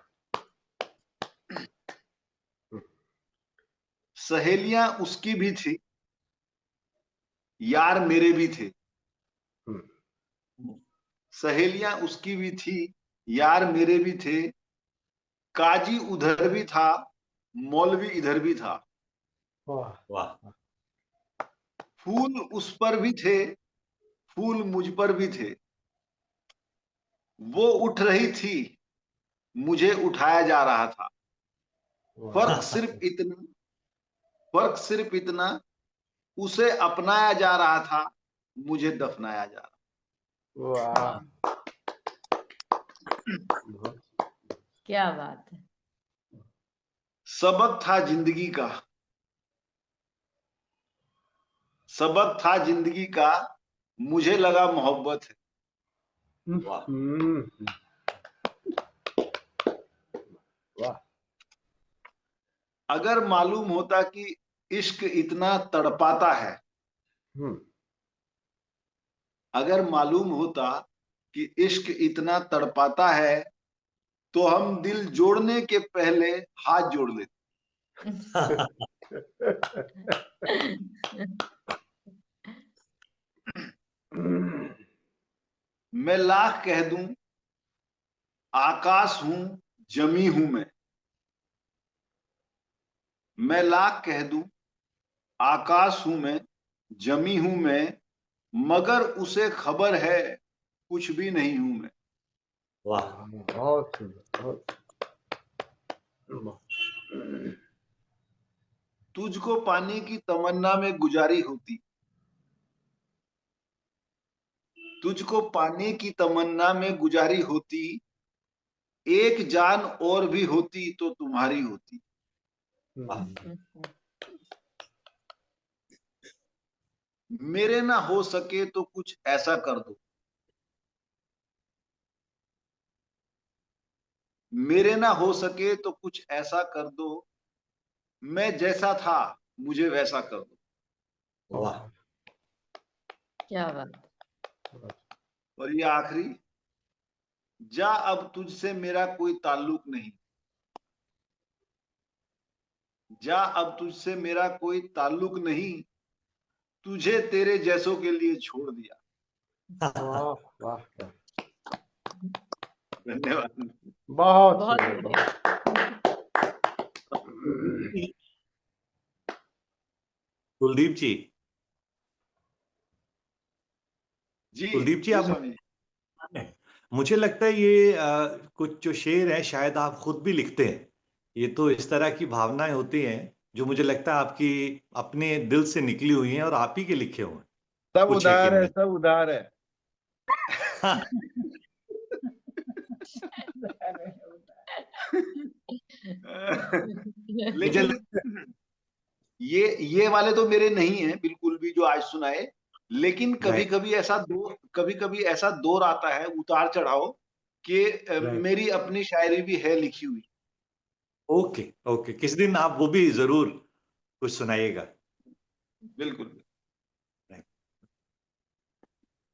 सहेलियां उसकी भी थी, यार मेरे भी थे, सहेलियां उसकी भी थी, यार मेरे भी थे, काजी उधर भी था, मौलवी इधर भी था। वाह वाह। फूल उस पर भी थे, फूल मुझ पर भी थे, वो उठ रही थी, मुझे उठाया जा रहा था। फर्क सिर्फ इतना, उसे अपनाया जा रहा था, मुझे दफनाया जा रहा। वाह। क्या बात है। सबक था जिंदगी का, सबक था जिंदगी का, मुझे लगा मोहब्बत है। वाह। वाह। अगर मालूम होता कि इश्क इतना तड़पाता है, अगर मालूम होता कि इश्क इतना तड़पाता है, तो हम दिल जोड़ने के पहले हाथ जोड़ लेते। मैं लाख कह दूं आकाश हूं, जमी हूं मैं लाख कह दूं आकाश हूं मैं, जमी हूं मैं, मगर उसे खबर है कुछ भी नहीं हूं मैं। वाह, बहुत सुंदर, बहुत। तुझको पाने की तमन्ना में गुजारी होती, तुझको पाने की तमन्ना में गुजारी होती, एक जान और भी होती तो तुम्हारी होती। वाह, मेरे ना हो सके तो कुछ ऐसा कर दो, मेरे ना हो सके तो कुछ ऐसा कर दो, मैं जैसा था मुझे वैसा कर दो। वाह, क्या बात। और ये आखिरी, जा अब तुझसे मेरा कोई ताल्लुक नहीं, जा अब तुझसे मेरा कोई ताल्लुक नहीं, तुझे तेरे जैसों के लिए छोड़ दिया। वाह वाह वाह। धन्यवाद। बहुत बहुत सुंदर, बढ़िया। बहुत। कुलदीप जी, जी कुलदीप जी, जी आप स्वामी जी। मुझे लगता है ये कुछ जो शेर है शायद आप खुद भी लिखते हैं। ये तो इस तरह की भावनाएं होती हैं जो मुझे लगता है आपकी अपने दिल से निकली हुई हैं और आप ही के लिखे हुए हैं। सब कुछ है कि उधार है, नहीं? सब उधार है। मुझे लेकिन ये वाले तो मेरे नहीं है बिल्कुल भी जो आज सुनाए, लेकिन राइट, कभी कभी ऐसा दौर आता है उतार चढ़ाव कि राइट, मेरी अपनी शायरी भी है लिखी हुई। ओके, ओके, किस दिन आप वो भी जरूर कुछ सुनाइएगा। बिल्कुल।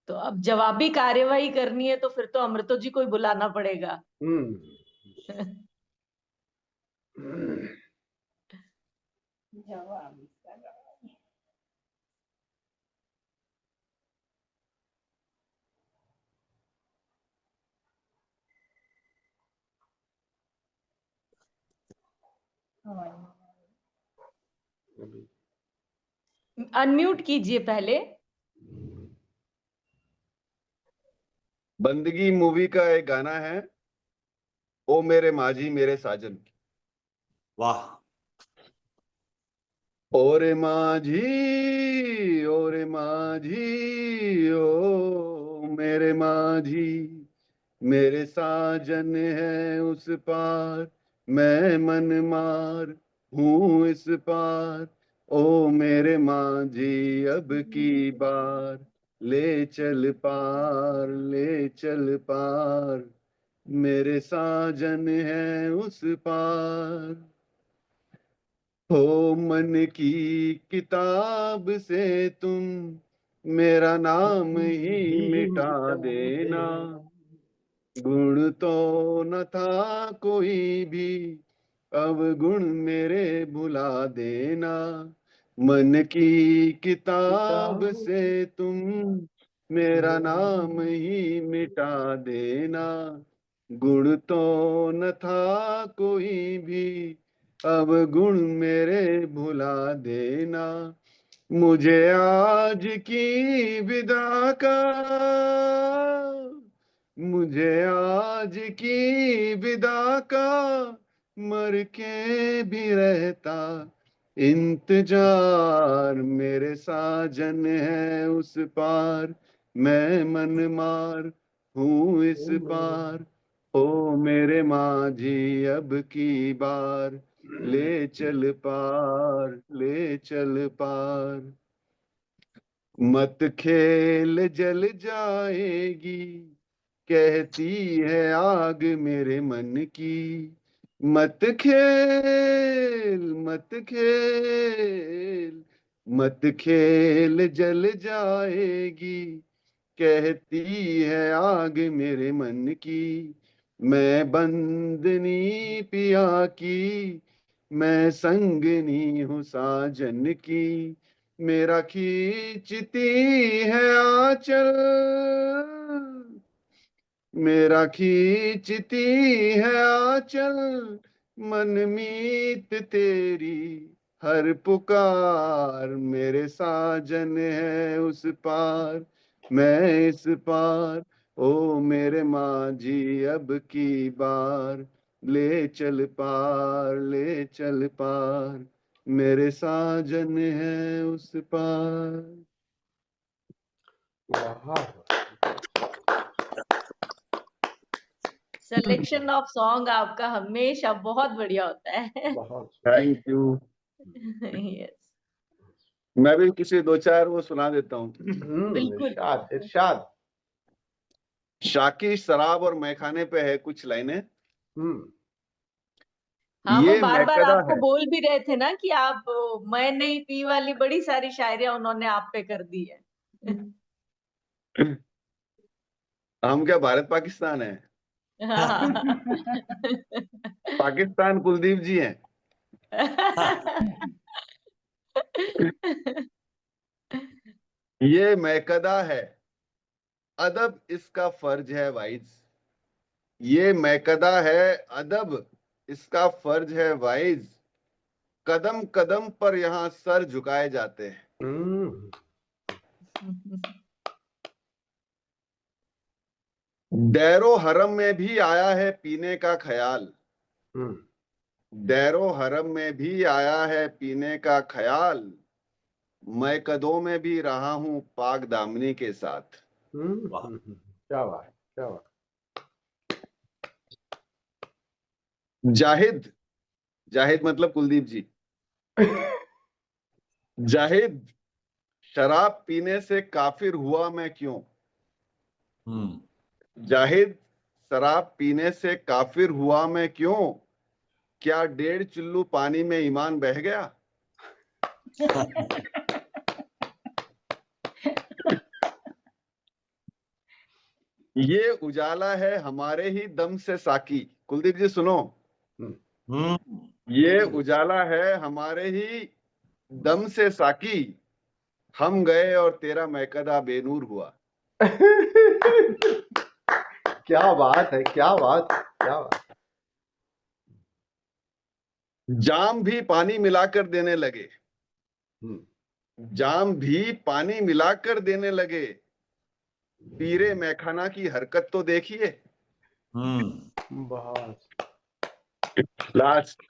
तो अब जवाबी कार्यवाही करनी है तो फिर तो अमृतो जी को ही बुलाना पड़ेगा। अनम्यूट कीजिए पहले। बंदगी मूवी का एक गाना है, ओ मेरे माझी मेरे साजन। वाह, ओरे माझी, ओरे माझी, ओ मेरे माझी, मेरे साजन है उस पार, मैं मन मार हूँ इस पार। ओ मेरे माझी अब की बार, ले चल पार, ले चल पार, मेरे साजन है उस पार। हो मन की किताब से तुम मेरा नाम ही मिटा देना, गुण तो न था कोई भी, अब गुण मेरे भुला देना। मन की किताब से तुम मेरा नाम ही मिटा देना, गुण तो न था कोई भी, अब गुण मेरे भुला देना। मुझे आज की विदा का, मुझे आज की विदा का मर के भी रहता इंतजार, मेरे साजन है उस पार, मैं मन मार हूँ इस पार। ओ मेरे माझी अब की बार, ले चल पार, ले चल पार। मत खेल जल जाएगी, कहती है आग मेरे मन की, मत खेल मत खेल मत खेल जल जाएगी, कहती है आग मेरे मन की, मैं बंदनी पिया की, मैं संगनी हूँ साजन की, मेरा खींचती है आंचल, मेरा खींचती है आंचल, मनमीत तेरी हर पुकार, मेरे साजन है उस पार मैं इस पार, ओ मेरे माझी अब की बार, ले चल पार, मेरे साजन है उस पार। वाह, सिलेक्शन ऑफ सॉन्ग आपका हमेशा बहुत बढ़िया होता है। बहुत थैंक यू। यस, मैं भी किसी दो चार वो सुना देता हूँ। बिल्कुल। इरशाद इरशाद। शाकी शराब और मैखाने पे है कुछ लाइनें। हम्म हाँ, वो ये बार बार मैकदा आपको है। बोल भी रहे थे ना कि आप मैं नहीं पी वाली बड़ी सारी शायरियां उन्होंने आप पे कर दी है। हम क्या भारत पाकिस्तान है? हाँ। पाकिस्तान कुलदीप जी हैं। ये मैकदा है, अदब इसका फर्ज है वाइज। ये मैकदा है, अदब इसका फर्ज है वाइज, कदम कदम पर यहाँ सर झुकाए जाते हैं। हम्म दैरो हरम में भी आया है पीने का ख्याल, हम्म दैरो हरम में भी आया है पीने का ख्याल, मैं कदों में भी रहा हूं पाक दामनी के साथ। क्या बात, क्या बात। जाहिद, जाहिद मतलब कुलदीप जी। जाहिद, शराब पीने से काफिर हुआ मैं क्यों? जाहिद, शराब पीने से काफिर हुआ मैं क्यों? क्या 1.5 चुल्लू पानी में ईमान बह गया? ये उजाला है हमारे ही दम से साकी। कुलदीप जी सुनो, ये उजाला है हमारे ही दम से साकी, हम गए और तेरा मैकदा बेनूर हुआ। क्या बात है, क्या बात, क्या बात। जाम भी पानी मिलाकर देने लगे, जाम भी पानी मिलाकर देने लगे, पीरे मैखाना की हरकत तो देखिए। बहुत। लास्ट,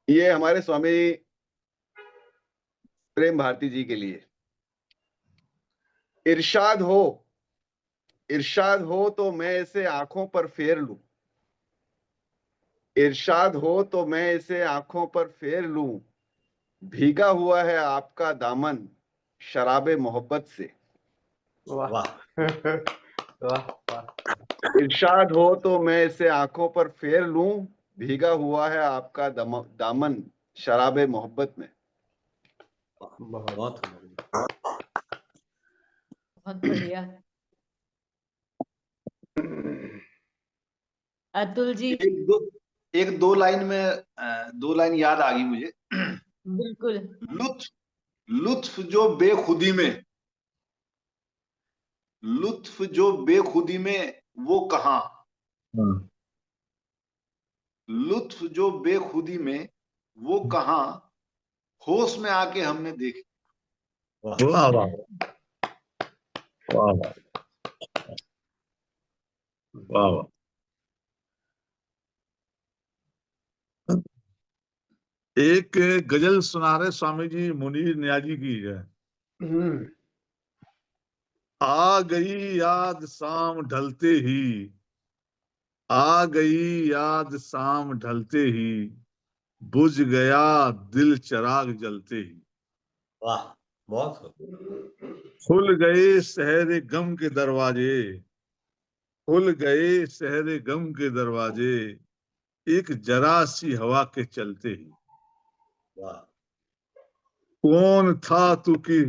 ये हमारे स्वामी प्रेम भारती जी के लिए। इरशाद हो, इरशाद हो तो मैं इसे आंखों पर फेर लूं, इरशाद हो तो मैं इसे आंखों पर फेर लूं, भीगा हुआ है आपका दामन शराबे मोहब्बत से। वाह वाह वाह। इरशाद हो तो मैं इसे आंखों पर फेर लूं, भीगा हुआ है आपका दामन शराबे मोहब्बत में। बहुत बहुत बढ़िया। अतुल जी। एक दो लाइन में दो लाइन याद आ गई मुझे। बिल्कुल। लुत्फ, लुत्फ जो बेखुदी में, लुत्फ जो बेखुदी में वो कहाँ, लुत्फ जो बेखुदी में वो कहाँ, होश में आके हमने देखी। वाह वाह वाह वाह वाह। एक गजल सुना रहे स्वामी जी मुनीर न्याजी की है। आ गई याद शाम ढलते ही, आ गई याद शाम ढलते ही, बुझ गया दिल चिराग जलते ही। वाह, बहुत खुल गए शहर गम के दरवाजे, खुल गए शहरे गम के दरवाजे, एक जरा सी हवा के चलते ही। वाह। कौन था तू कि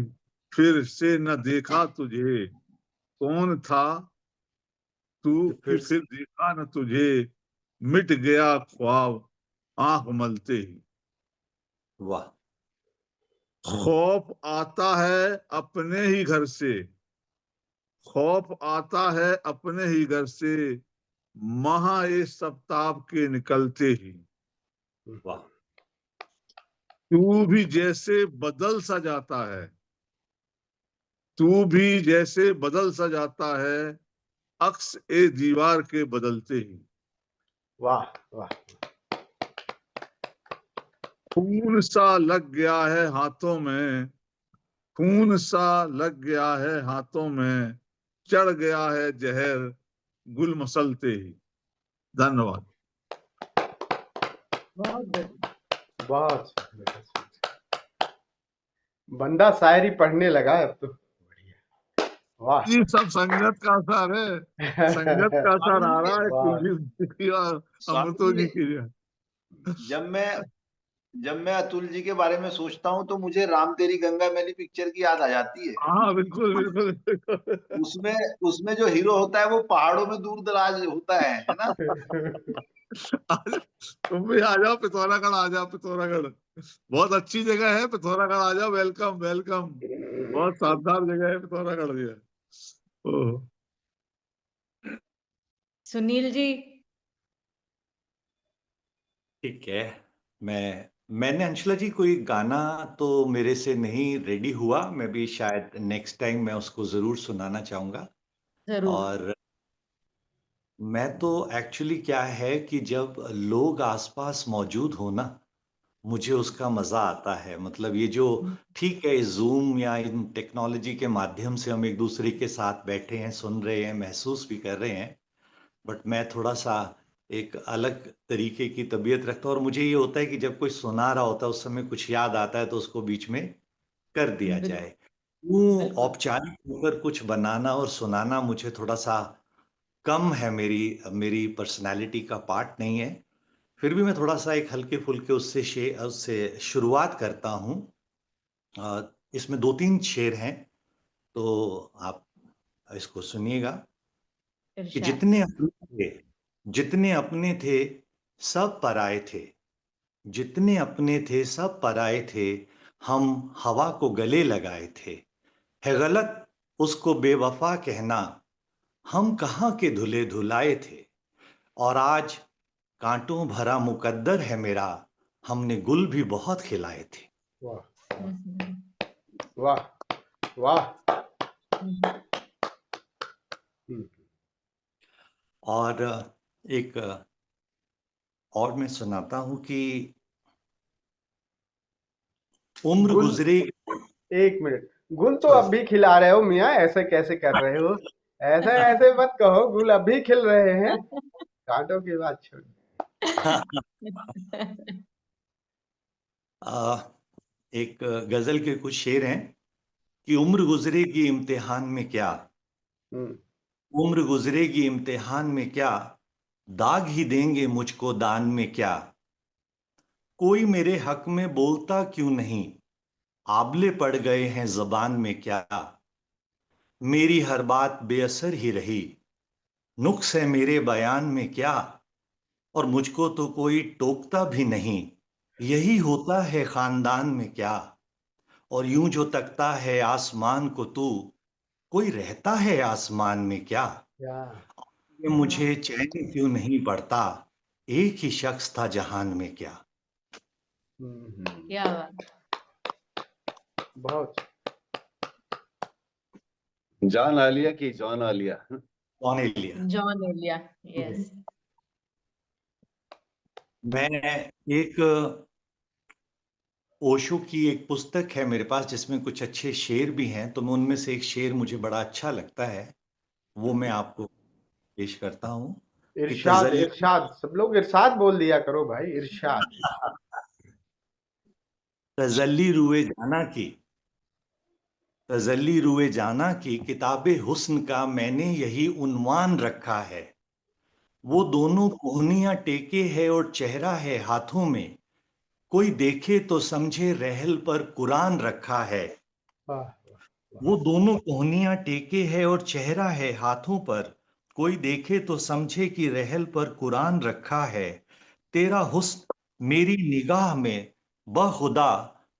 फिर से न देखा तुझे, कौन था तू तो कि फिर फिर देखा न तुझे, मिट गया ख्वाब आंख मलते ही। वाह। खौफ आता है अपने ही घर से, खौफ आता है अपने ही घर से, महा ये सप्ताह के निकलते ही। वाह। तू भी जैसे बदल सा जाता है, तू भी जैसे बदल सा जाता है, अक्स ए दीवार के बदलते ही। वाह वाह। खून सा लग गया है हाथों में, खून सा लग गया है हाथों में, चढ़ गया है जहर गुल मसलते ही। धन्यवाद। बहुत बढ़िया। बहुत बंदा शायरी पढ़ने लगा है अब तो। वाह। ये सब संगत का असर है, संगत का असर आ रहा है वाह। कुलदीप जी और स्वामी अमृतो जी, जी की। जब मैं अतुल जी के बारे में सोचता हूँ तो मुझे राम तेरी गंगा मैली पिक्चर की याद आ जाती है। हाँ बिल्कुल बिल्कुल बिल्कुल। उसमें उसमें जो हीरो होता है वो पहाड़ों में दूर दराज होता है ना। तुम भी आ जाओ पिथौरागढ़, आ जाओ पिथौरागढ़, बहुत अच्छी जगह है पिथौरागढ़, आ जाओ, वेलकम वेलकम। बहुत शानदार जगह है पिथौरागढ़ भी है। ओह। सुनील जी। ठीक है। मैंने अंशुला जी कोई गाना तो मेरे से नहीं रेडी हुआ, मैं भी शायद नेक्स्ट टाइम मैं उसको जरूर सुनाना चाहूंगा। जरूर। और मैं तो एक्चुअली क्या है कि जब लोग आसपास मौजूद हो ना, मुझे उसका मजा आता है। मतलब ये जो, ठीक है, जूम या इन टेक्नोलॉजी के माध्यम से हम एक दूसरे के साथ बैठे हैं, सुन रहे हैं, महसूस भी कर रहे हैं, बट मैं थोड़ा सा एक अलग तरीके की तबीयत रखता हूँ। और मुझे ये होता है कि जब कोई सुना रहा होता है उस समय कुछ याद आता है तो उसको बीच में कर दिया बिल्कुल जाए। वो बिल्कुल। औपचारिक होकर कुछ बनाना और सुनाना मुझे थोड़ा सा कम है, मेरी मेरी पर्सनालिटी का पार्ट नहीं है। फिर भी मैं थोड़ा सा एक हल्के फुल्के उससे शुरुआत करता हूँ। इसमें दो तीन शेर हैं, तो आप इसको सुनिएगा। कि इरशाद। जितने अपने थे सब पराए थे, जितने अपने थे सब पराए थे, हम हवा को गले लगाए थे। है गलत उसको बेवफा कहना, हम कहाँ के धुले धुलाए थे। और आज कांटों भरा मुकद्दर है मेरा, हमने गुल भी बहुत खिलाए थे। वाह हम्म, वाह वाह। हम्म, और एक और मैं सुनाता हूं कि उम्र गुल, गुजरे। एक मिनट, गुल तो अब भी खिला रहे हो मियाँ, ऐसे कैसे कर रहे हो? ऐसे ऐसे मत कहो, गुल अभी खिल रहे हैं। कांटों की बात छोड़। एक गजल के कुछ शेर हैं कि उम्र गुजरेगी इम्तिहान में क्या, हम्म। उम्र गुजरेगी इम्तिहान में क्या, दाग ही देंगे मुझको दान में क्या। कोई मेरे हक में बोलता क्यों नहीं, आबले पड़ गए हैं जबान में क्या। मेरी हर बात बेअसर ही रही, नुक्स है मेरे बयान में क्या। और मुझको तो कोई टोकता भी नहीं, यही होता है खानदान में क्या। और यूं जो तकता है आसमान को तू, कोई रहता है आसमान में क्या। क्या? ये मुझे चैन क्यों नहीं पड़ता, एक ही शख्स था जहान में क्या। क्या बात। बहुत। जॉन आलिया की जॉन आलिया। कौन लिया। जॉन एलिया। यस। मैं एक ओशो की एक पुस्तक है मेरे पास जिसमें कुछ अच्छे शेर भी हैं, तो मैं उनमें से एक शेर मुझे बड़ा अच्छा लगता है, वो मैं आपको पेश करता हूँ। कि इरशाद इरशाद, सब लोग इरशाद बोल दिया करो भाई, इरशाद। तजल्ली रुए जाना की, तजल्ली रुए जाना की किताबे हुस्न का मैंने यही उन्वान रखा है। वो दोनों कोहनियां टेके है और चेहरा है हाथों में, कोई देखे तो समझे रहल पर कुरान रखा है। वो दोनों कोहनियां टेके है और चेहरा है हाथों पर, कोई देखे तो समझे कि रहल पर कुरान रखा है। तेरा हुस्न मेरी निगाह में बखुदा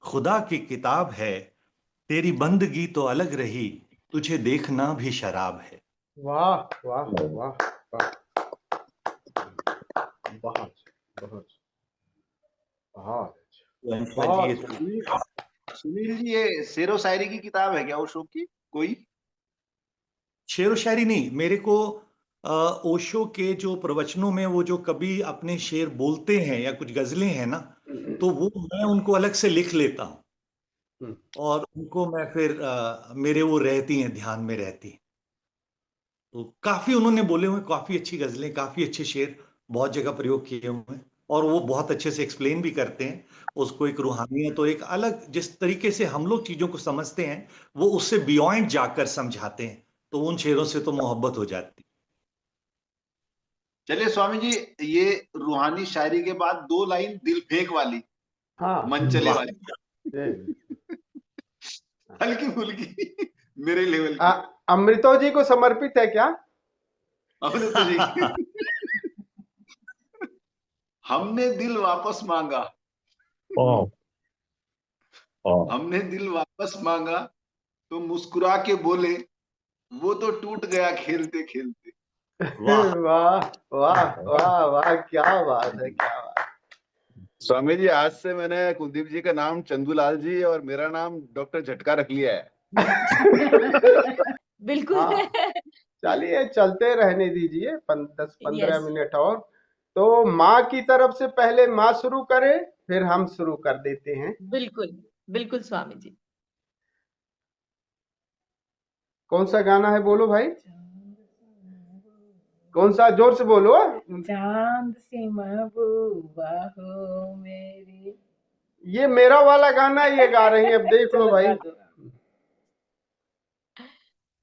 खुदा की किताब है, तेरी बंदगी तो अलग रही, तुझे देखना भी शराब है। वाह वाह वाह वाह, बहुत बहुत बहुत वंशा जी, ये बहुत। सुनील जी, ये शेरो शायरी की किताब है क्या ओशो की कोई? शेर व शायरी नहीं, मेरे को ओशो के जो प्रवचनों में वो जो कभी अपने शेर बोलते हैं या कुछ गजलें हैं ना, तो वो मैं उनको अलग से लिख लेता हूँ और उनको मैं फिर मेरे वो रहती हैं, ध्यान में रहती हैं। तो काफी उन्होंने बोले हुए, काफी अच्छी गजलें, काफी अच्छे शेर बहुत जगह प्रयोग किए हुए हैं और वो बहुत अच्छे से एक्सप्लेन भी करते हैं उसको। एक रूहानियत और एक अलग जिस तरीके से हम लोग चीजों को समझते हैं, वो उससे बियॉन्ड जाकर समझाते हैं, तो उन शेरों से तो मोहब्बत हो जाती। चलिए स्वामी जी, ये रूहानी शायरी के बाद 2 लाइन दिल फेंक वाली, हाँ मन चले वाह। वाली, ये, हल्की फुल्की मेरे लेवल की। अमृतो जी को समर्पित है क्या? अपने तो जी हमने दिल वापस मांगा, हमने दिल वापस मांगा तो मुस्कुरा के बोले वो तो टूट गया खेलते खेलते। वाह। वाह वाह वाह वाह, क्या बात है, क्या बात। स्वामी जी, आज से मैंने कुलदीप जी का नाम चंदूलाल जी और मेरा नाम डॉक्टर झटका रख लिया है। बिल्कुल। हाँ, चलिए चलते रहने दीजिए 10-15 Yes. मिनट और। तो माँ की तरफ से पहले माँ शुरू करे, फिर हम शुरू कर देते हैं। बिल्कुल बिल्कुल स्वामी जी। कौन सा गाना है, बोलो भाई, कौन सा, जोर से बोलो। चांद सी महबूबा हो मेरी। ये मेरा वाला गाना ये गा रही है, अब देख लो भाई।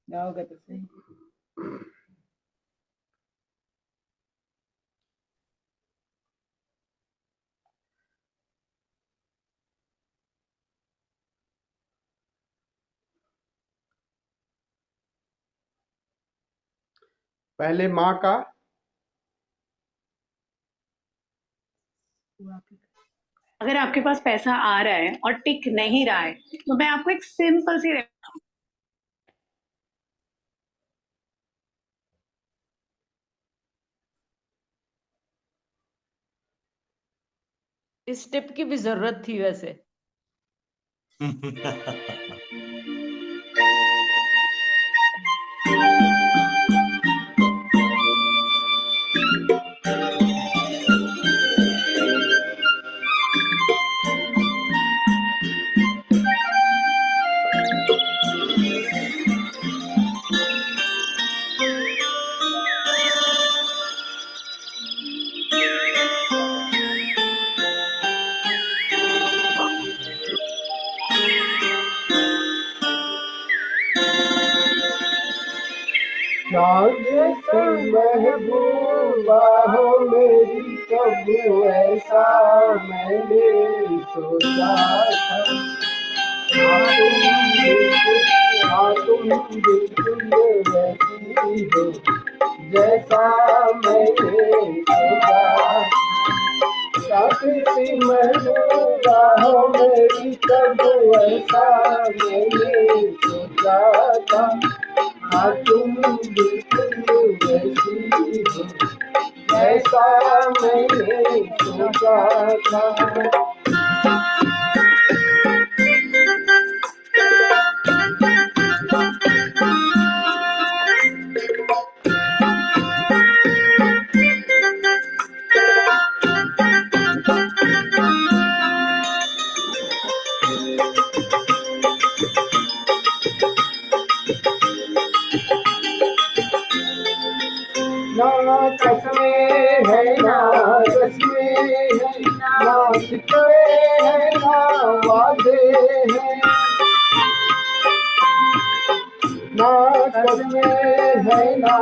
गाओगे तो सही। पहले माँ का। अगर आपके पास पैसा आ रहा है और टिक नहीं रहा है, तो मैं आपको एक सिंपल सी इस टिप की भी जरूरत थी वैसे। चांद सी महबूबा हो मेरी, कब ऐसा मैंने सोचा था। हाँ तुम बिल्कुल वैसी हो जैसा मैंने सोचा। चांद सी महबूबा हो मेरी, कब ऐसा मैंने सोचा था। हाँ तुम बिल्कुल वैसी हो जैसा मैंने सोचा था। ना कसमें है ना रस्में है, ना शिकवे है ना रस में है ना,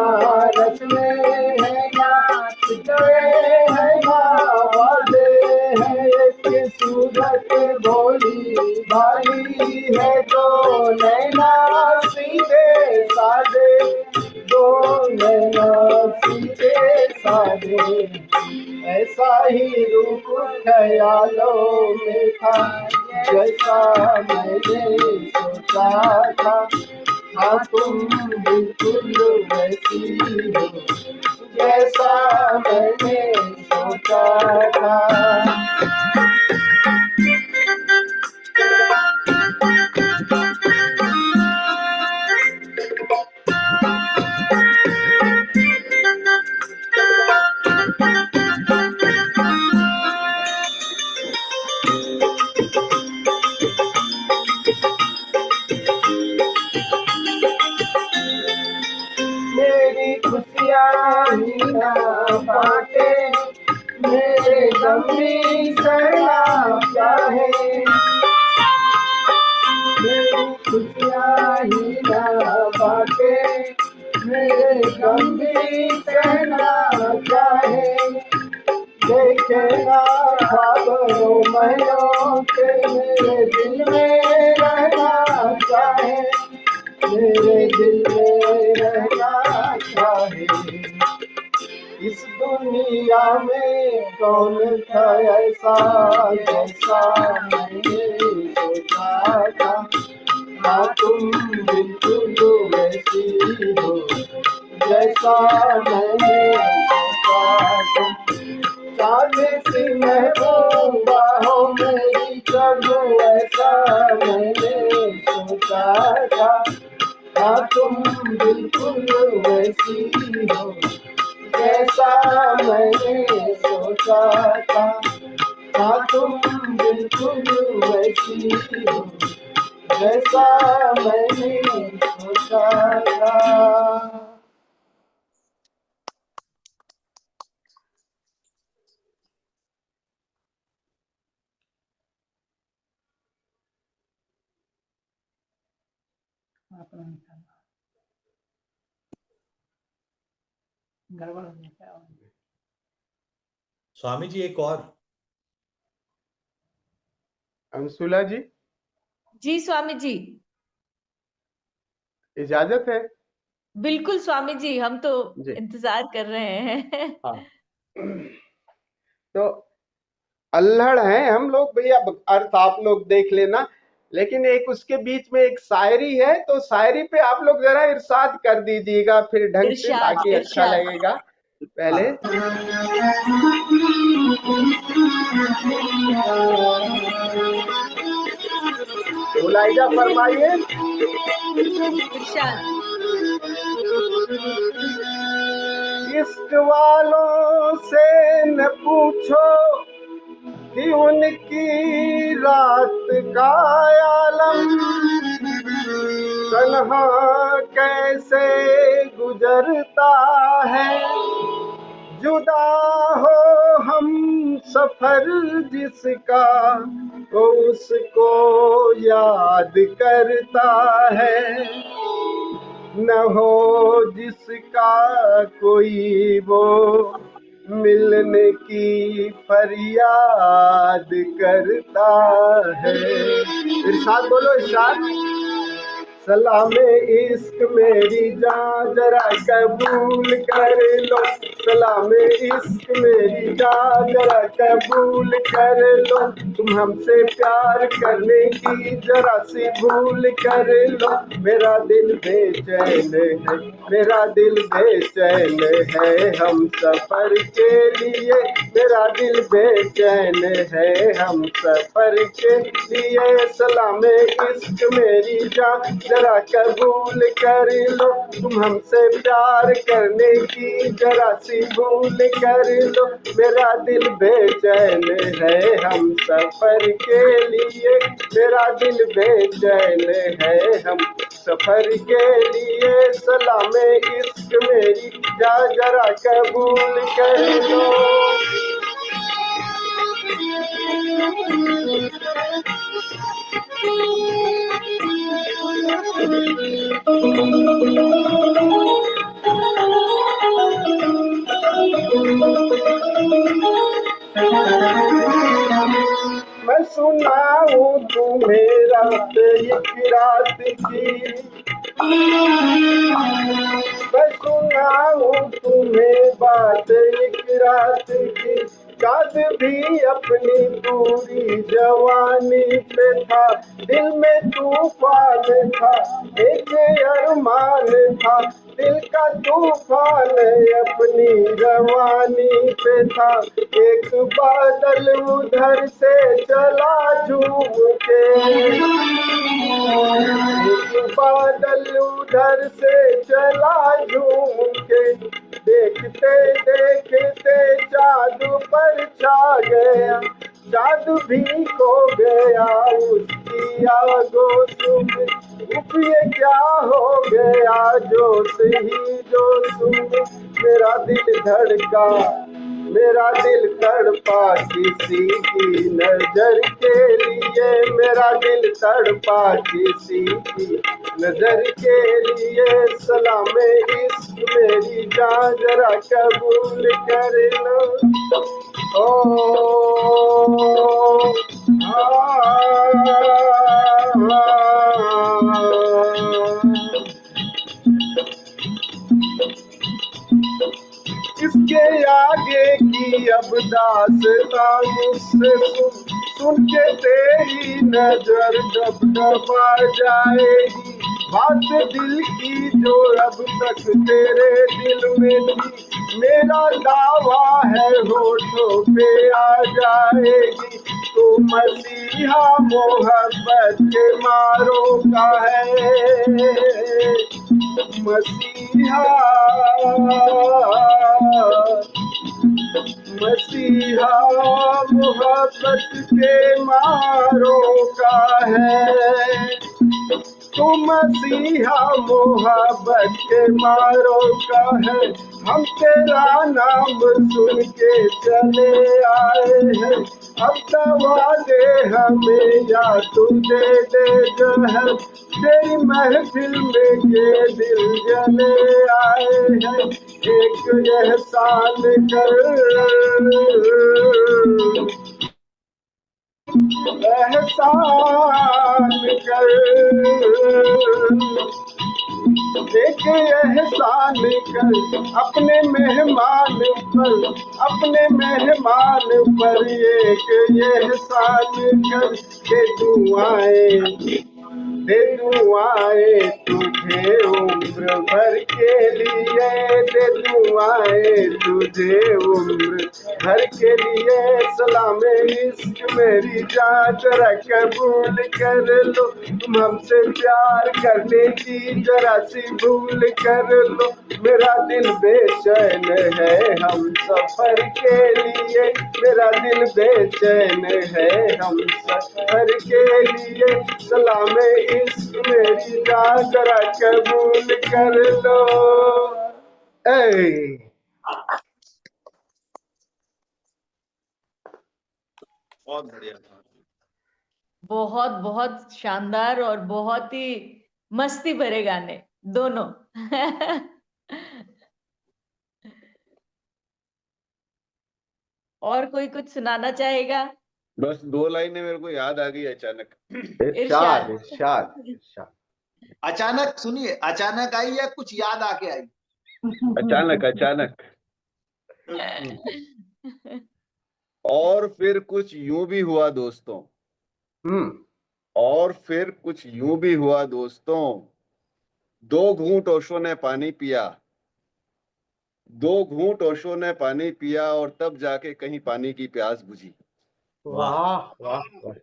रस में है ना, गए है ना, वादे है एक सूरत भोली भाली है, दो नैना सीधे साधे, दो नैना सीधे साधे, ऐसा ही रूप ख्यालों में था, जैसा मैंने सोचा था, हाँ तुम बिल्कुल वैसी हो, जैसा मैंने सोचा था। मेरी खुशियाँ ही ना बाटे, मेरे गम भी सहना चाहे, मेरी खुशियाँ ही ना बाटे, मेरे गम भी सहना चाहे, देखे ना ख्वाबों महलों के, मेरे दिल में रहना चाहे, मेरे दिल में रहना चाहे। इस दुनिया में कौन था ऐसा, जैसा मैंने सोचा था, हाँ तुम बिल्कुल वैसी हो, जैसा मैंने सोचा था। चांद सी महबूबा हो मेरी, कब ऐसा मैंने सोचा था, हाँ तुम बिल्कुल वैसी हो, जैसा मैंने सोचा था, हाँ तुम बिल्कुल वैसी हो, जैसा मैंने सोचा था। स्वामी जी एक और। अंशुला जी, जी स्वामी जी, इजाजत है? बिल्कुल स्वामी जी, हम तो जी। इंतजार कर रहे हैं। हाँ। तो अल्हड़ हैं हम लोग भैया, अर्थ आप लोग देख लेना, लेकिन एक उसके बीच में एक शायरी है, तो शायरी पे आप लोग जरा इरशाद कर दीजिएगा फिर ढंग से, इरशाद, ताकि अच्छा इरशाद। लगेगा। पहले मुलाहिजा फरमाइए। इरशाद। इश्क वालों से न पूछो कि उनकी रात का आलम, तन्हा कैसे गुजरता है, जुदा हो हम सफर जिसका, वो उसको याद करता है, न हो जिसका कोई वो मिलने की फरियाद करता है। इरशाद बोलो, इरशाद। सलामे इश्क मेरी जान जरा कबूल कर लो, सलामे इश्क मेरी जान जरा कबूल कर लो, तुम हमसे प्यार करने की जरा सी भूल कर लो, मेरा दिल बेचैन है, मेरा दिल बेचैन है हम सफर के लिए, मेरा दिल बेचैन है हम सफर के लिए, सलामे इश्क मेरी जान जरा कबूल कर लो, तुम हमसे प्यार करने की जरा सी भूल कर लो, मेरा दिल बेचैन है हम सफर के लिए, मेरा दिल बेचैन है हम सफर के लिए, सलामे इश्क मेरी जा जरा कबूल कर लो। सुनाऊं तुम्हें रात एक रात की, मैं सुनाऊं तुम्हें बात एक रात की। याद भी अपनी पूरी जवानी पे था, दिल में तूफान था, एक अरमान था, दिल का तूफान अपनी रवानी पे था। एक बादल उधर से चला झूम के, एक बादल उधर से चला झूम के, देखते देखते जादू पर छा गया, जादू भी खो गया उसकी आगोश में। उफ ये क्या हो गया जोश ही जोश में, मेरा दिल धड़का, मेरा दिल तड़पा किसी की नजर के लिए, मेरा दिल तड़पा किसी की नजर के लिए। सलामे इश्क मेरी जान जरा कबूल कर लो। ओ इसके आगे की अब दास्तां मुझसे सुन के तेरी नजर डबडबा जाएगी। बात दिल की जो अब तक तेरे दिल में थी, मेरा दावा है होठों पे आ जाएगी। तू मसीहा मोहब्बत के मारों का है, मसीहा मसीहा मोहब्बत के मारों का है। तू मसीहा मोहब्बत के मारों का है। हम तेरा नाम सुन के चले आए हैं, अब दवा दे हमें या तू दे दे जहर। तेरी महफिल में ये दिल जले आए हैं, एक एहसान कर, एहसान कर, एक एहसान कर अपने मेहमान पर, अपने मेहमान पर एक एहसान कर। दे दुआएं, दे दुआएं तुझे उम्र भर के लिए, दे दुआएं तुझे उम्र भर के लिए। सलामे इश्क मेरी जान जरा कबूल कर लो, तुम हमसे प्यार करने की जरा सी भूल कर लो। मेरा दिल बेचैन है हम सफर के लिए, मेरा दिल बेचैन है हम सफर के लिए। सलामे इश्क मेरी जान जरा कबूल कर लो। ए बहुत बढ़िया था। बहुत बहुत शानदार और बहुत ही मस्ती भरे गाने दोनों। और कोई कुछ सुनाना चाहेगा? बस 2 लाइनें मेरे को याद आ गई अचानक। इरशाद इरशाद इरशाद। अचानक सुनिए, अचानक आई या कुछ याद आके आई? अचानक अचानक। और फिर कुछ यूं भी हुआ दोस्तों, और फिर कुछ यूं भी हुआ दोस्तों, 2 घूंट ओशो ने पानी पिया, 2 घूंट ओशो ने पानी पिया, और तब जाके कहीं पानी की प्यास बुझी। वाह वाह वाह।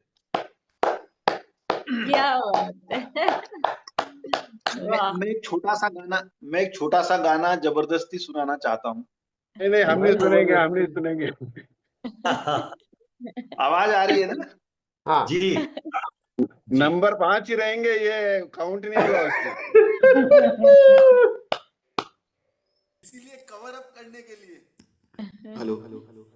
क्या बात है। वाह। मैं एक छोटा सा गाना जबरदस्ती सुनाना चाहता हूँ। नहीं हम नहीं सुनेंगे, हम नहीं सुनेंगे। आवाज आ रही है ना? हाँ जी नंबर 5 ही रहेंगे, ये काउंट नहीं होगा उसमें। इसीलिए कवर अप करने के लिए। Hello hello hello hello.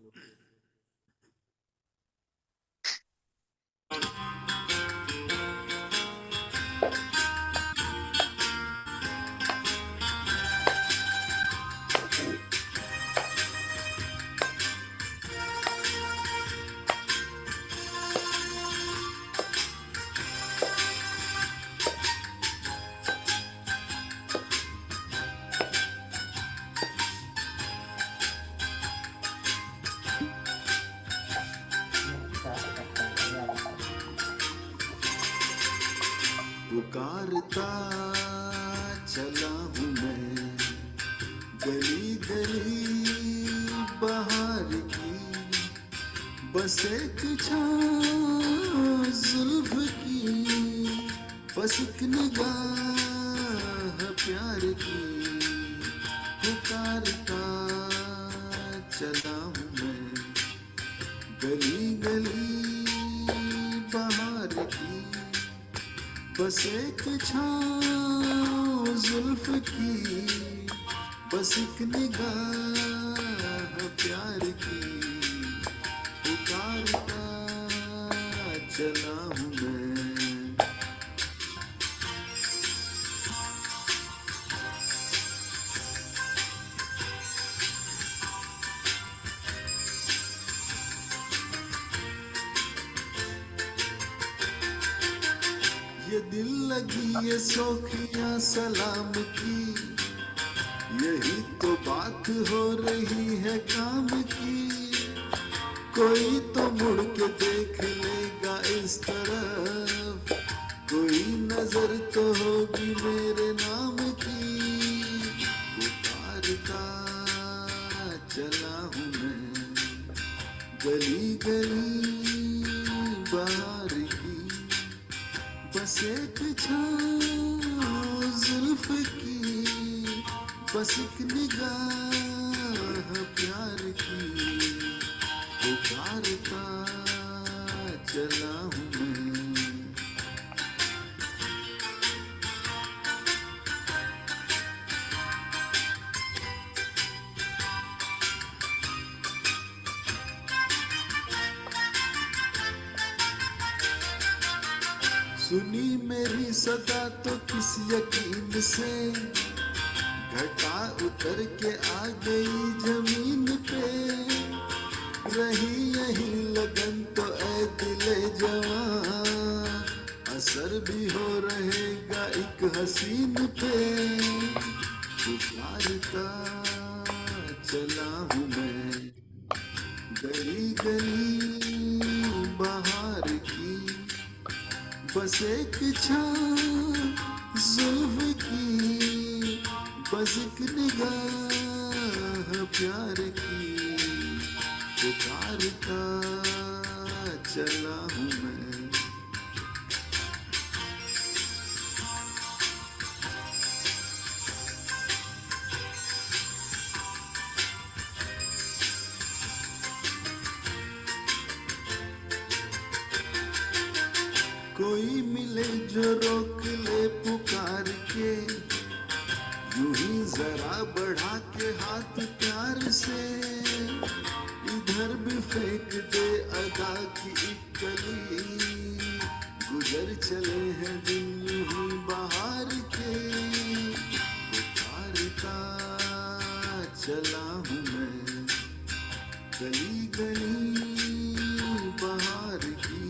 पुकारता चला हूँ मैं गली गली बाहर की, बस एक छाँव जुल्फ की, बस एक निगाह प्यार की, पुकारता चला हूँ मैं गली गली बाहर की, बस एक छाँव जुल्फ की, बस एक निगाह प्यार की, पुकारता चला हूँ मैं। ये दिल लगी ये सोखियाँ सलाम की, यही तो बात हो रही है काम की, कोई तो मुड़ के देख लेगा इस तरफ, कोई नजर तो होगी मेरे नाम की, पुकारता चला हूँ मैं गली गली बाहर की, बस एक छाँव जुल्फ की, बस एक निगाह प्यार की, पुकारता चला हूँ मैं। सुनी मेरी सदा तो किस यकीन से, घटा उतर के आ गई जमीन पे, रही यही लगन तो ऐ दिले जवां, असर भी हो रहेगा एक हसीन पे, पुकारता चला हूँ मैं गली गली बाहर की, बस एक छाँव जुल्फ की, बस एक निगाह प्यार की, पुकारता चला हूँ मैं। कोई मिले जो रोक ले पुकार के, यूं ही जरा बढ़ा के हाथ प्यार से, इधर भी फेंक दे अदा की एक कली, गुजर चले हैं दिन यूं ही बाहर के, पुकारता चला हूँ मैं गली गली बाहर की,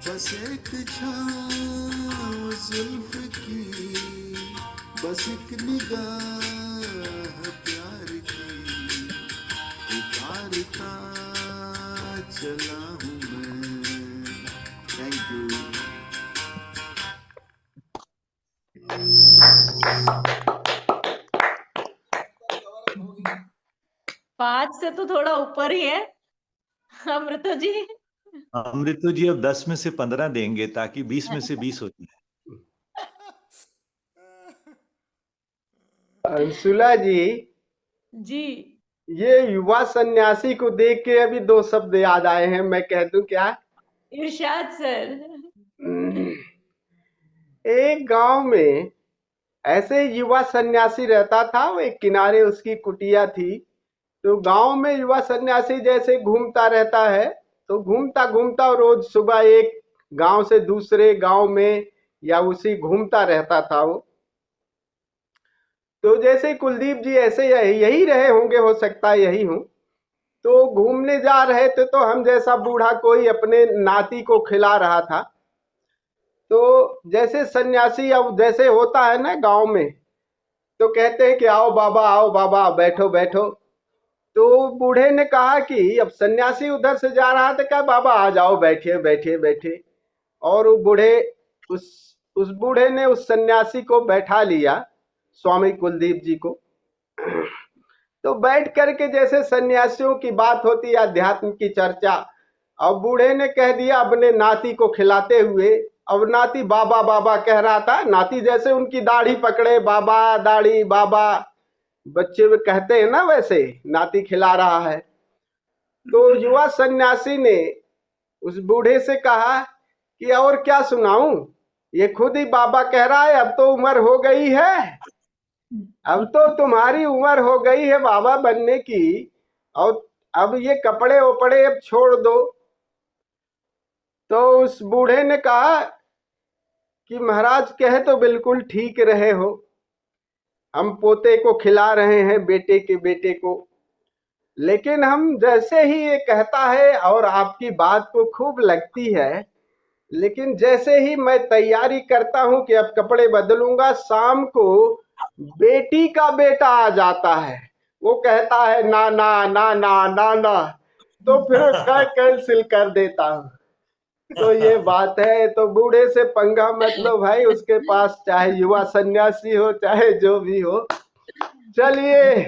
बस एक छाँव जुल्फ की, बस एक निगाह प्यार की, पुकारता चला हूँ मैं। Thank you. पाँच से तो थोड़ा ऊपर ही है अमृतो जी। अमृतो जी अब 10 में से 15 देंगे ताकि 20 में से 20 हो जाए। अंशुला जी, जी ये युवा सन्यासी को देख के अभी दो शब्द याद आए हैं, मैं कह दूं क्या? इरशाद सर। एक गांव में ऐसे युवा सन्यासी रहता था, वो एक किनारे उसकी कुटिया थी। तो गांव में युवा सन्यासी जैसे घूमता रहता है, तो घूमता घूमता रोज सुबह एक गांव से दूसरे गांव में या उसी घूमता रहता था वो। तो जैसे कुलदीप जी ऐसे यही रहे होंगे, हो सकता है यही हूं। तो घूमने जा रहे थे, तो हम जैसा बूढ़ा कोई अपने नाती को खिला रहा था। तो जैसे सन्यासी अब जैसे होता है ना गांव में, तो कहते हैं कि आओ बाबा बैठो बैठो। तो बूढ़े ने कहा कि अब सन्यासी उधर से जा रहा था, क्या बाबा आ जाओ बैठिए बैठिए बैठिए। और वो बूढ़े उस बूढ़े ने उस सन्यासी को बैठा लिया, स्वामी कुलदीप जी को। तो बैठ करके जैसे सन्यासियों की बात होती है, अध्यात्म की चर्चा, अब बूढ़े ने कह दिया अपने नाती को खिलाते हुए। अब नाती बाबा बाबा कह रहा था, नाती जैसे उनकी दाढ़ी पकड़े, बाबा दाढ़ी बाबा, बच्चे वे कहते हैं ना, वैसे नाती खिला रहा है। तो युवा सन्यासी ने उस बूढ़े से कहा कि और क्या सुनाऊं, ये खुद ही बाबा कह रहा है, अब तो उम्र हो गई है, अब तो तुम्हारी उम्र हो गई है बाबा बनने की, और अब ये कपड़े ओपड़े अब छोड़ दो। तो उस बूढ़े ने कहा कि महाराज कहे तो बिल्कुल ठीक रहे हो, हम पोते को खिला रहे हैं, बेटे के बेटे को, लेकिन हम जैसे ही ये कहता है और आपकी बात को खूब लगती है, लेकिन जैसे ही मैं तैयारी करता हूं कि अब कपड़े बदलूंगा, शाम को बेटी का बेटा आ जाता है, वो कहता है ना ना ना ना ना ना, तो फिर कैंसिल कर देता हूं। तो ये बात है। तो बूढ़े से पंगा मतलब भाई, उसके पास चाहे युवा सन्यासी हो चाहे जो भी हो। चलिए,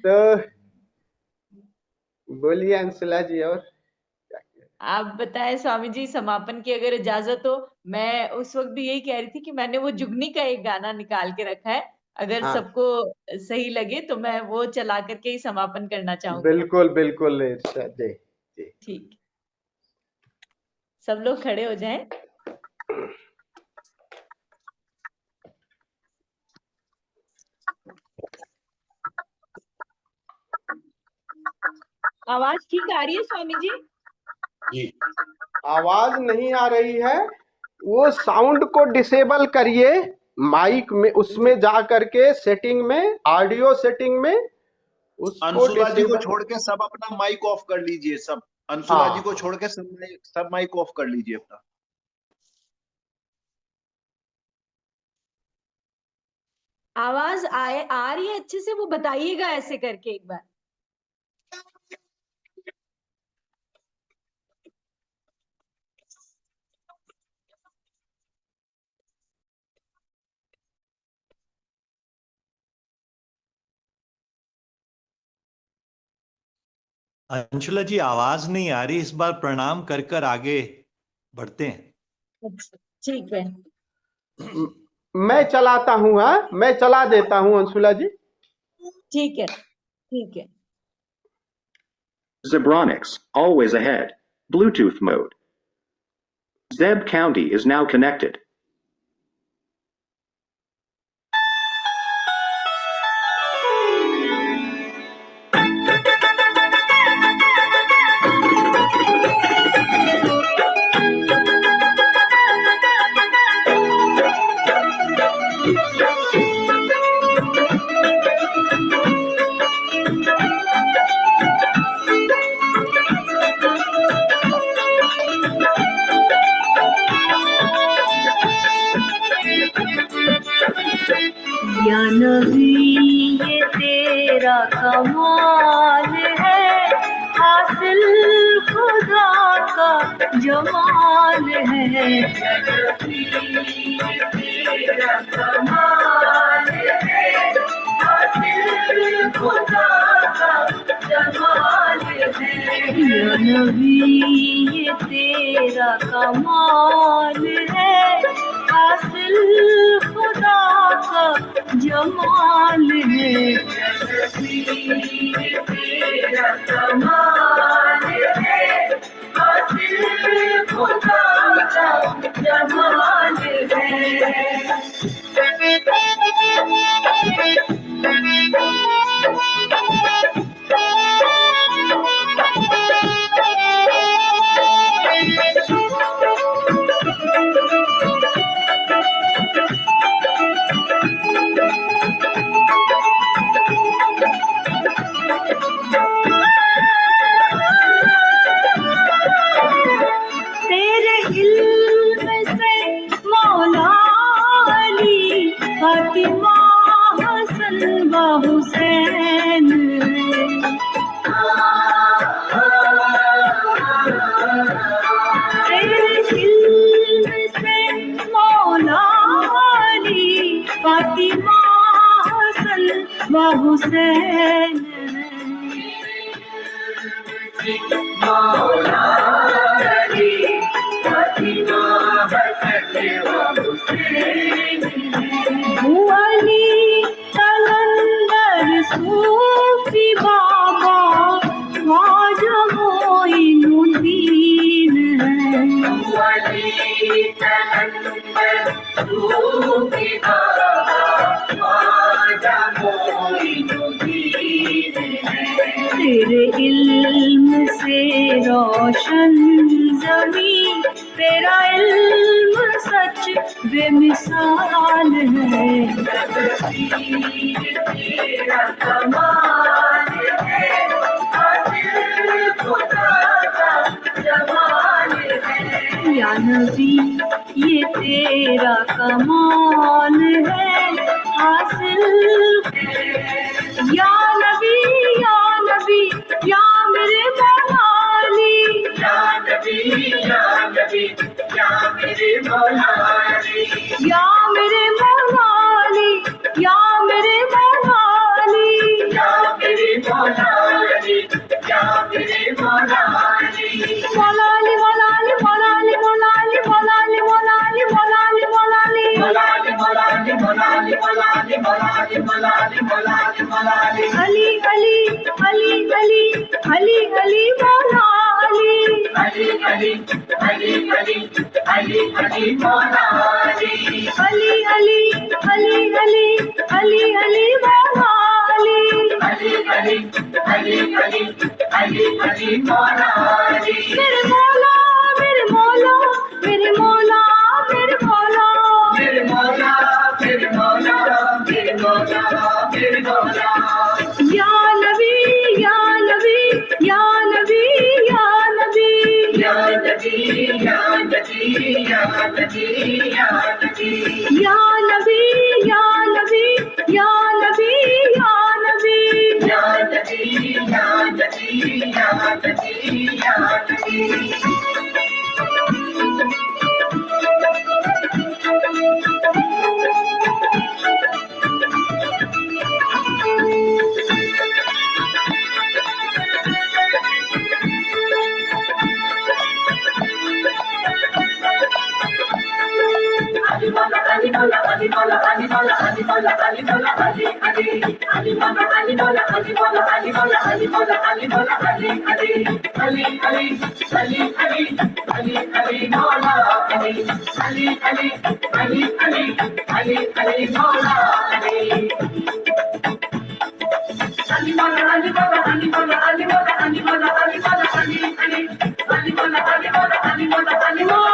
तो बोलिए अंशुला जी, और आप बताएं स्वामी जी, समापन की अगर इजाजत हो। मैं उस वक्त भी यही कह रही थी कि मैंने वो जुगनी का एक गाना निकाल के रखा है, अगर हाँ, सबको सही लगे तो मैं वो चला करके ही समापन करना चाहूंगी। बिल्कुल बिल्कुल इरशाद जी जी। ठीक, सब लोग खड़े हो जाएं। आवाज ठीक आ रही है स्वामी जी? जी आवाज नहीं आ रही है, वो साउंड को डिसेबल करिए माइक में, उसमें जा करके सेटिंग में, ऑडियो सेटिंग में उसको अंशुला जी को डिसेबल। छोड़ के सब अपना माइक ऑफ कर लीजिए, सब अंशुला जी को हाँ, छोड़ के सब माइक ऑफ कर लीजिए अपना। आवाज आ रही है अच्छे से? वो बताइएगा ऐसे करके एक बार। अंशुला जी आवाज नहीं आ रही, इस बार प्रणाम कर कर आगे बढ़ते हैं। अच्छा, ठीक है। मैं चलाता हूँ, हाँ मैं चला देता हूँ अंशुला जी। ठीक है, ठीक है। Zebronics, always ahead. Bluetooth mode. Zeb County is now connected. या नबी ये तेरा कमाल है, हासिल खुदा का जमाल है। या नबी ये तेरा कमाल है, हासिल खुदा का जमाल है। या नबी ये तेरा कमाल है, हासिल खुदा का जमाल है। तेरा कमाल है, हासिल खुदा का जमाल तेरे इल्म से हुसैन अली कलंदर सूफी बाबा ख्वाजा मोइनुद्दीन तेरे इल्म से रोशन ज़मीं तेरा इल्म सच बेमिसाल है तेरा कमाल है या नबी ये तेरा कमाल है हासिल या नबी या नबी या मेरे मौलाली या नबी या नबी या मेरे मौलाली या मेरे मौलाली या मेरे मौलाली या मेरे मौलाली या मेरे मौलाली मौलाली मौलाली मौलाली मौलाली मौलाली मौलाली मौलाली मौलाली मौलाली मौलाली मौलाली मौलाली मौलाली मौलाली मौलाली अली अली अली अली अली अली मौलाली अली अली अली अली अली अली मौलाली अली अली अली अली अली अली मौलाली अली अली अली अली अली अली मौलाली मेरे मौला मेरे मौला मेरे मौला मेरे मौला मेरे मौला मेरे मौला मेरे मौला मेरे मौला या नबी या नबी या नबी या नबी या नबी या नबी या नबी या नबी या नबी या नबी या नबी या नबी या नबी या नबी या नबी या नबी Ali